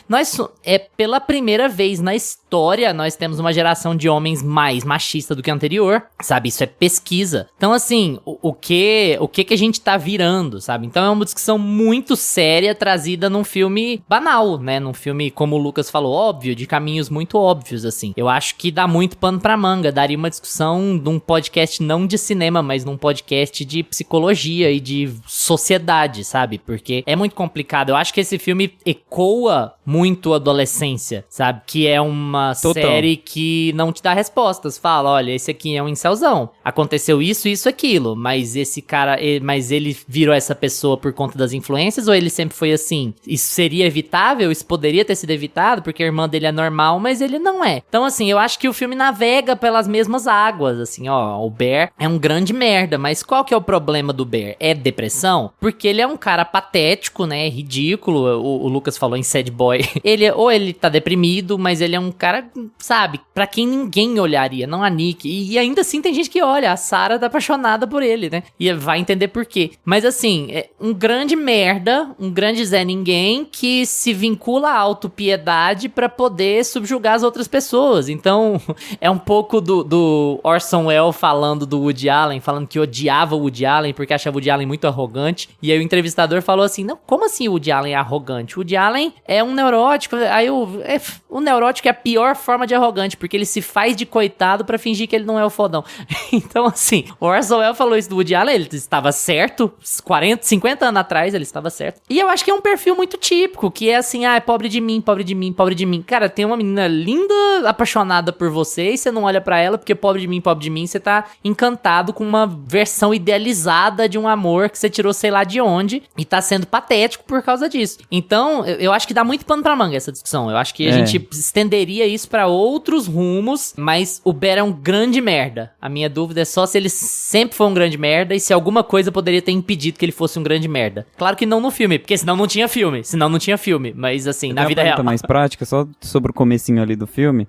Pela primeira vez na história, nós temos uma geração de homens mais machista do que a anterior, sabe? Isso é pesquisa. Então, assim, o que a gente tá virando, sabe? Então é uma discussão muito séria trazida num filme banal, né? Num filme, como o Lucas falou, óbvio, de caminhos muito óbvios, assim. Eu acho que dá muito pano pra manga. Daria uma discussão num podcast não de cinema, mas num podcast de psicologia e de sociedade, sabe? Porque é muito complicado. Eu acho que esse filme ecoa muito a adolescência, sabe? Que é uma série que não te dá respostas. Fala, olha, esse aqui é um incelzão. Aconteceu isso, aquilo. Mas esse cara, mas ele virou essa pessoa por conta das influências, ou ele sempre foi assim? Isso seria evitável? Isso poderia ter sido evitado? Porque a irmã dele é normal, mas ele não é. Então, assim, eu acho que o filme navega pelas mesmas águas, assim, ó. O Bear é um grande merda, mas qual que é o problema do Bear? É depressão? Porque ele é um cara patético, né? Ridículo. O Lucas falou em sad boy. Ele tá deprimido, mas ele é um cara, sabe, pra quem ninguém olharia, não a Nick. E ainda assim tem gente que olha, a Sarah tá apaixonada por ele, né? E vai entender por quê. Mas assim, é um grande merda, um grande Zé Ninguém que se vincula à autopiedade pra poder subjugar as outras pessoas. Então, é um pouco do Orson Welles falando do Woody Allen, falando que odiava o Woody Allen porque achava o Woody Allen muito arrogante. E aí o entrevistador falou assim, não, como assim o Woody Allen é arrogante? O Woody Allen é um neurótico. Aí o neurótico é a pior forma de arrogante, porque ele se faz de coitado pra fingir que ele não é o fodão. Então, assim, o Orson Welles falou isso do Woody Allen, ele estava certo, 50 anos atrás ele estava certo. E eu acho que é um perfil muito típico, que é assim, é pobre de mim, pobre de mim, pobre de mim. Cara, tem uma menina linda, apaixonada por você, e você não olha pra ela, porque pobre de mim, você tá encantado com uma versão idealizada de um amor que você tirou sei lá de onde, e tá sendo patético por causa disso. Então, eu acho que dá muito pano pra manga essa discussão. Eu acho que a gente gente estenderia isso pra outros rumos, mas o Bear é um grande merda. A minha dúvida é só se ele sempre foi um grande merda e se alguma coisa poderia ter impedido que ele fosse um grande merda. Claro que não no filme, porque senão não tinha filme, mas assim, na vida real. Mais prática, só sobre o comecinho ali do filme,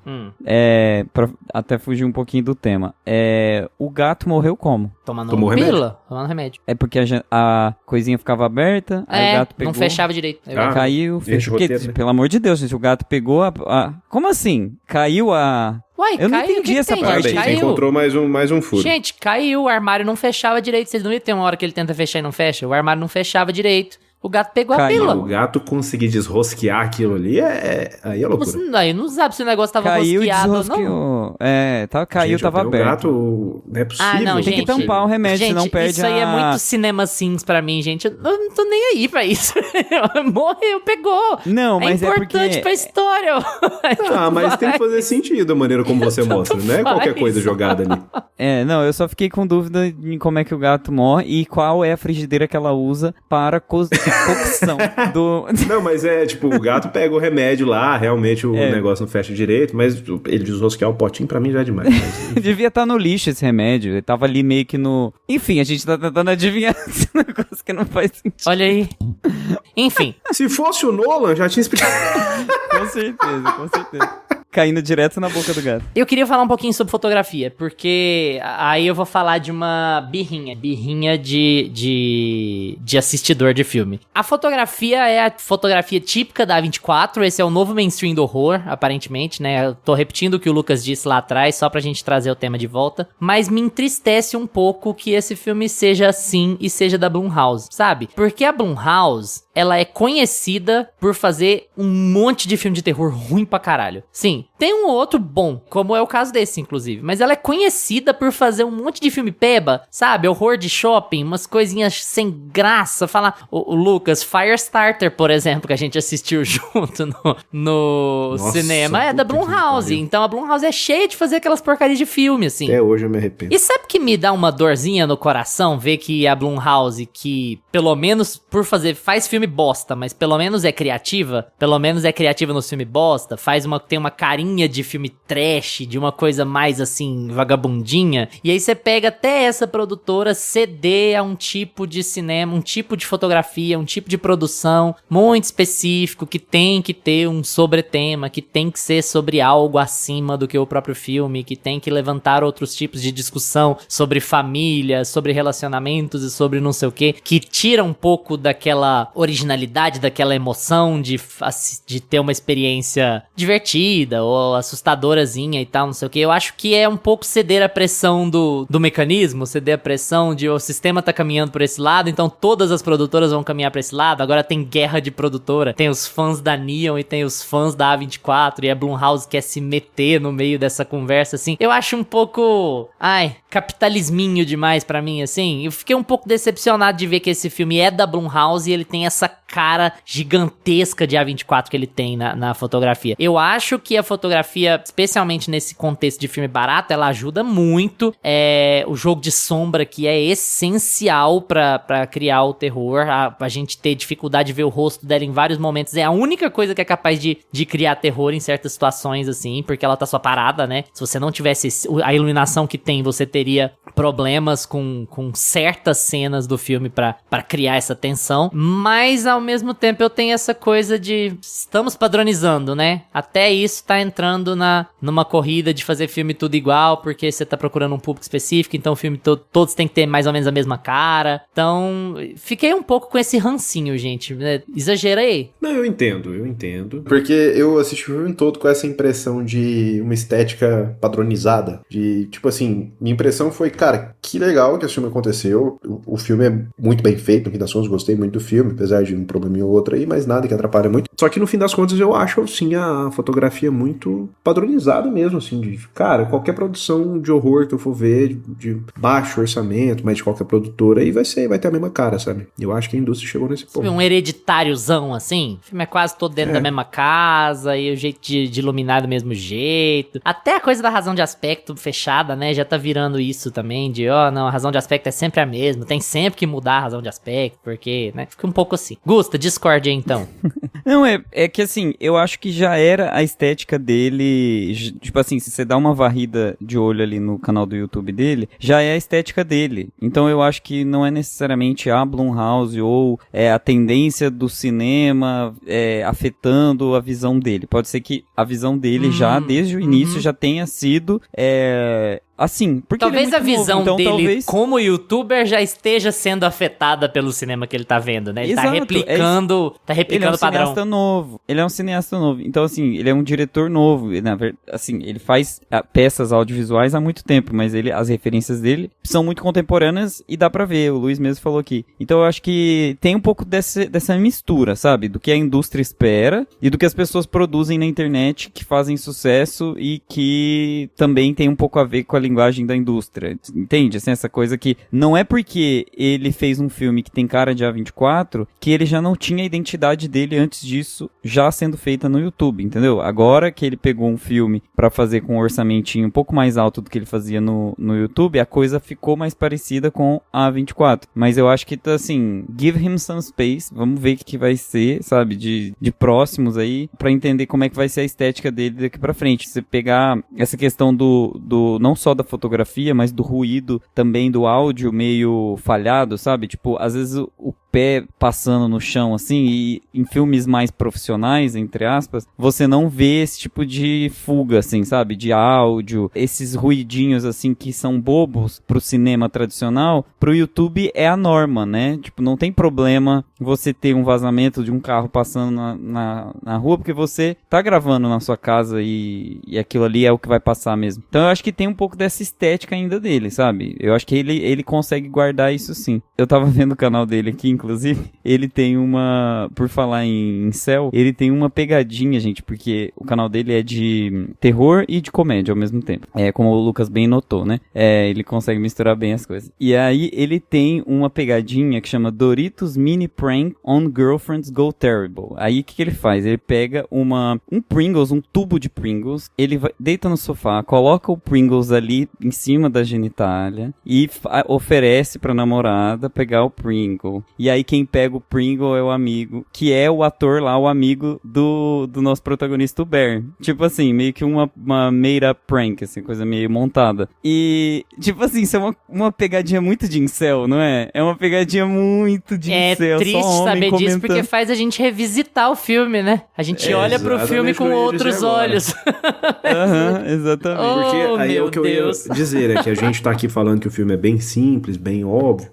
pra até fugir um pouquinho do tema, o gato morreu como? Tomando remédio? Tomando remédio. É porque a coisinha ficava aberta, aí o gato pegou... não fechava direito. Caiu, fechou. Porque, roteiro, né? pelo amor de Deus, gente, o gato pegou Como assim? Caiu a... Uai, eu não entendi essa parte. Você encontrou mais um furo. Gente, caiu, o armário não fechava direito. Vocês não viram? Tem uma hora que ele tenta fechar e não fecha? O armário não fechava direito. O gato pegou a pílula. O gato conseguir desrosquear aquilo ali, aí é loucura. Aí não sabe se o negócio tava rosqueado ou não. Caiu, gente, tava aberto. O gato, não é possível. Não, tem que tampar o remédio, gente, senão perde isso aí é muito Cinema Sims pra mim, gente. Eu não tô nem aí pra isso. Morreu, pegou. Não, mas é importante pra história. Mas tem que fazer sentido a maneira como você mostra, não é qualquer coisa jogada ali. Não, eu só fiquei com dúvida em como é que o gato morre e qual é a frigideira que ela usa para cocção do... Não, mas o gato pega o remédio lá, realmente o negócio não fecha direito, mas ele desrosquear o potinho pra mim já é demais. Devia estar no lixo esse remédio, ele tava ali meio que no... Enfim, a gente tá tentando adivinhar esse negócio que não faz sentido. Olha aí. Enfim. Se fosse o Nolan, já tinha explicado. Com certeza. Caindo direto na boca do gato. Eu queria falar um pouquinho sobre fotografia, porque aí eu vou falar de uma birrinha de assistidor de filme. A fotografia é a fotografia típica da A24, esse é o novo mainstream do horror, aparentemente, né? Eu tô repetindo o que o Lucas disse lá atrás, só pra gente trazer o tema de volta, mas me entristece um pouco que esse filme seja assim e seja da Blumhouse, sabe? Porque a Blumhouse, ela é conhecida por fazer um monte de filme de terror ruim pra caralho. Sim, tem um outro bom, como é o caso desse, inclusive. Mas ela é conhecida por fazer um monte de filme peba, sabe? Horror de shopping, umas coisinhas sem graça. Falar o Lucas, Firestarter, por exemplo, que a gente assistiu junto no cinema, é da Blumhouse. Então a Blumhouse é cheia de fazer aquelas porcarias de filme, assim. Até hoje eu me arrependo. E sabe que me dá uma dorzinha no coração ver que a Blumhouse, que pelo menos faz filme bosta, mas pelo menos é criativa nos filmes bosta, tem uma carinha de filme trash, de uma coisa mais assim, vagabundinha, e aí você pega até essa produtora ceder a um tipo de cinema, um tipo de fotografia, um tipo de produção muito específico, que tem que ter um sobretema, que tem que ser sobre algo acima do que o próprio filme, que tem que levantar outros tipos de discussão sobre família, sobre relacionamentos e sobre não sei o que tira um pouco daquela originalidade, daquela emoção de ter uma experiência divertida ou assustadorazinha e tal, não sei o que. Eu acho que é um pouco ceder a pressão do mecanismo, ceder a pressão de o sistema tá caminhando por esse lado, então todas as produtoras vão caminhar pra esse lado. Agora tem guerra de produtora, tem os fãs da Neon e tem os fãs da A24 e a Blumhouse quer se meter no meio dessa conversa, assim. Eu acho um pouco, capitalisminho demais pra mim, assim. Eu fiquei um pouco decepcionado de ver que esse filme é da Blumhouse e ele tem essa cara gigantesca de A24 que ele tem na fotografia. Eu acho que a fotografia, especialmente nesse contexto de filme barato, ela ajuda muito. O jogo de sombra, que é essencial pra criar o terror. A gente ter dificuldade de ver o rosto dela em vários momentos é a única coisa que é capaz de criar terror em certas situações, assim, porque ela tá só parada, né? Se você não tivesse a iluminação que tem, você teria problemas com certas cenas do filme pra criar essa tensão. Mas, ao mesmo tempo, eu tenho essa coisa de... Estamos padronizando, né? Até isso tá entrando numa corrida de fazer filme tudo igual, porque você tá procurando um público específico, então o filme todos tem que ter mais ou menos a mesma cara. Então, fiquei um pouco com esse rancinho, gente. Exagerei? Não, eu entendo. Porque eu assisti o filme todo com essa impressão de uma estética padronizada. De, tipo assim, minha impressão foi, cara, que legal que esse filme aconteceu. O filme é muito bem feito, no fim das contas, gostei muito do filme, apesar de um probleminha ou outro aí, mas nada que atrapalha muito. Só que no fim das contas eu acho, assim, a fotografia muito padronizada mesmo, assim, de, cara, qualquer produção de horror que eu for ver, de baixo orçamento, mas de qualquer produtora, aí vai ter a mesma cara, sabe? Eu acho que a indústria chegou nesse ponto. Um hereditáriozão, assim, o filme é quase todo dentro da mesma casa, e o jeito de iluminar do mesmo jeito. Até a coisa da razão de aspecto fechada, né, já tá virando isso também. também, de, não, a razão de aspecto é sempre a mesma, tem sempre que mudar a razão de aspecto, porque, né, fica um pouco assim. Gusta, discorde aí, então. Não, é que assim, eu acho que já era a estética dele, tipo assim, se você dá uma varrida de olho ali no canal do YouTube dele, já é a estética dele. Então eu acho que não é necessariamente a Blumhouse ou a tendência do cinema afetando a visão dele. Pode ser que a visão dele já, desde o início, já tenha sido assim, porque talvez ele é muito a visão novo, então, dele talvez... como youtuber já esteja sendo afetada pelo cinema que ele tá vendo, né? Ele Exato, tá replicando o padrão. Ele é um cineasta novo. Então, assim, ele é um diretor novo. Assim, ele faz peças audiovisuais há muito tempo, mas as referências dele são muito contemporâneas e dá pra ver. O Luiz mesmo falou aqui. Então, eu acho que tem um pouco dessa mistura, sabe? Do que a indústria espera e do que as pessoas produzem na internet que fazem sucesso e que também tem um pouco a ver com a linguagem da indústria, entende? Assim, essa coisa que não é porque ele fez um filme que tem cara de A24 que ele já não tinha a identidade dele antes disso já sendo feita no YouTube, entendeu? Agora que ele pegou um filme pra fazer com um orçamentinho um pouco mais alto do que ele fazia no YouTube, a coisa ficou mais parecida com a A24. Mas eu acho que, assim, give him some space, vamos ver o que vai ser, sabe? De próximos aí, pra entender como é que vai ser a estética dele daqui pra frente. Você pegar essa questão do não só da fotografia, mas do ruído também do áudio meio falhado, sabe? Tipo, às vezes o pé passando no chão, assim, e em filmes mais profissionais, entre aspas, você não vê esse tipo de fuga, assim, sabe? De áudio, esses ruidinhos, assim, que são bobos pro cinema tradicional, pro YouTube é a norma, né? Tipo, não tem problema você ter um vazamento de um carro passando na rua, porque você tá gravando na sua casa e aquilo ali é o que vai passar mesmo. Então eu acho que tem um pouco dessa estética ainda dele, sabe? Eu acho que ele consegue guardar isso sim. Eu tava vendo o canal dele aqui, inclusive, ele tem por falar em céu, ele tem uma pegadinha, gente, porque o canal dele é de terror e de comédia ao mesmo tempo. Como o Lucas bem notou, né? Ele consegue misturar bem as coisas. E aí ele tem uma pegadinha que chama Doritos Mini Prank on Girlfriends Go Terrible. Aí o que ele faz? Ele pega um Pringles, um tubo de Pringles, ele deita no sofá, coloca o Pringles ali em cima da genitália e oferece pra namorada pegar o Pringle. E aí quem pega o Pringle é o amigo, que é o ator lá, o amigo do nosso protagonista, o Bear. Tipo assim, meio que uma made-up prank, assim, coisa meio montada. E, tipo assim, isso é uma pegadinha muito de incel, não é? É uma pegadinha muito de incel. É triste saber disso, porque faz a gente revisitar o filme, né? A gente olha pro filme com outros olhos. Exatamente. Porque aí é o que eu ia dizer, é que a gente tá aqui falando que o filme é bem simples, bem óbvio,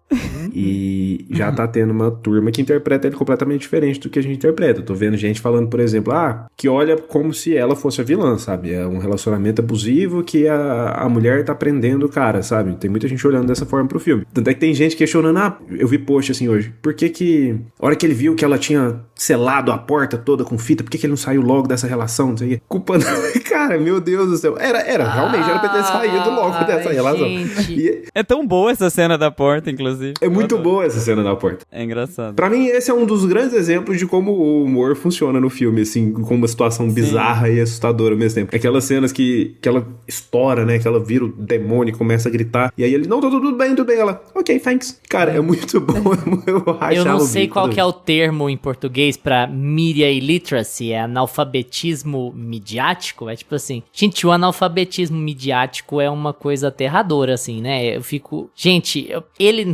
e já tá tendo uma turma que interpreta ele completamente diferente do que a gente interpreta. Eu tô vendo gente falando, por exemplo, que olha como se ela fosse a vilã, sabe? É um relacionamento abusivo que a mulher tá prendendo o cara, sabe? Tem muita gente olhando dessa forma pro filme. Tanto é que tem gente questionando, eu vi post assim hoje, por que a hora que ele viu que ela tinha selado a porta toda com fita, por que ele não saiu logo dessa relação, não sei o quê? Culpando... Cara, meu Deus do céu. Realmente era pra ter saído logo dessa relação. É tão boa essa cena da porta, inclusive. É muito boa essa cena da porta. É engraçado. Pra mim, esse é um dos grandes exemplos de como o humor funciona no filme, assim, com uma situação bizarra e assustadora ao mesmo tempo. Aquelas cenas que ela estoura, né? Que ela vira o demônio e começa a gritar. E aí ele, não, tudo bem. Ela, ok, thanks. Cara, é muito bom. Eu não sei qual que é o termo em português pra media illiteracy. É analfabetismo midiático? É tipo assim, gente, o analfabetismo midiático é uma coisa aterradora, assim, né? Eu fico... Gente, ele...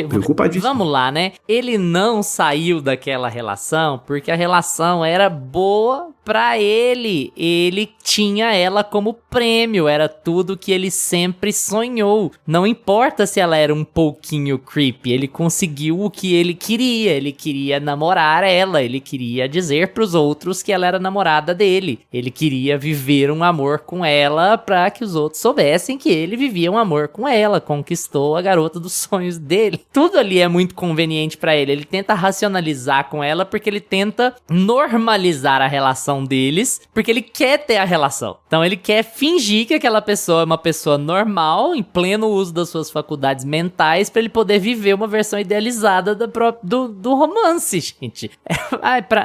Preocupadíssimo. Vamos lá, né? Ele não saiu daquela relação porque a relação era boa pra ele. Ele tinha ela como prêmio, era tudo que ele sempre sonhou. Não importa se ela era um pouquinho creepy, ele conseguiu o que ele queria namorar ela, ele queria dizer pros outros que ela era namorada dele, ele queria viver um amor com ela pra que os outros soubessem que ele vivia um amor com ela, conquistou a garota dos sonhos dele. Tudo ali é muito conveniente pra ele tenta racionalizar com ela porque ele tenta normalizar a relação deles, porque ele quer ter a relação. Então ele quer fingir que aquela pessoa é uma pessoa normal, em pleno uso das suas faculdades mentais, pra ele poder viver uma versão idealizada do romance, gente.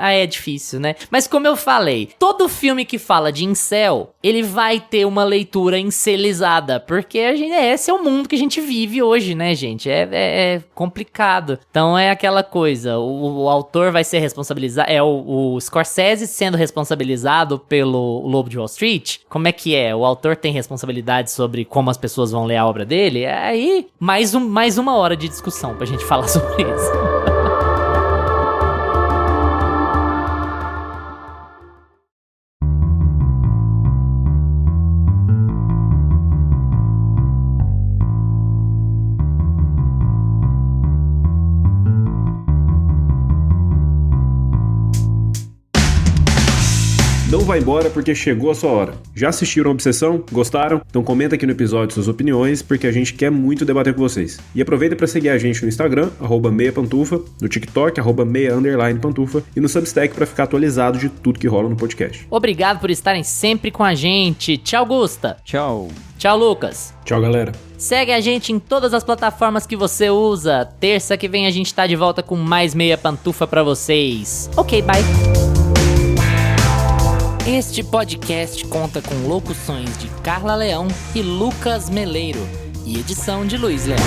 É difícil, né? Mas como eu falei, todo filme que fala de incel, ele vai ter uma leitura incelizada, porque esse é o mundo que a gente vive hoje, né, gente? É complicado. Então é aquela coisa, o autor vai ser responsabilizado, o Scorsese sendo responsabilizado pelo Lobo de Wall Street. Como é que é? O autor tem responsabilidade sobre como as pessoas vão ler a obra dele? Aí, mais uma hora de discussão pra gente falar sobre isso. Não vai embora porque chegou a sua hora. Já assistiram a Obsessão? Gostaram? Então comenta aqui no episódio suas opiniões, porque a gente quer muito debater com vocês. E aproveita para seguir a gente no Instagram, @meiapantufa, no TikTok, @meia_pantufa, e no Substack para ficar atualizado de tudo que rola no podcast. Obrigado por estarem sempre com a gente. Tchau, Gusta. Tchau. Tchau, Lucas. Tchau, galera. Segue a gente em todas as plataformas que você usa. Terça que vem a gente tá de volta com mais Meia Pantufa pra vocês. Ok, bye. Este podcast conta com locuções de Carla Leão e Lucas Meleiro e edição de Luiz Leão.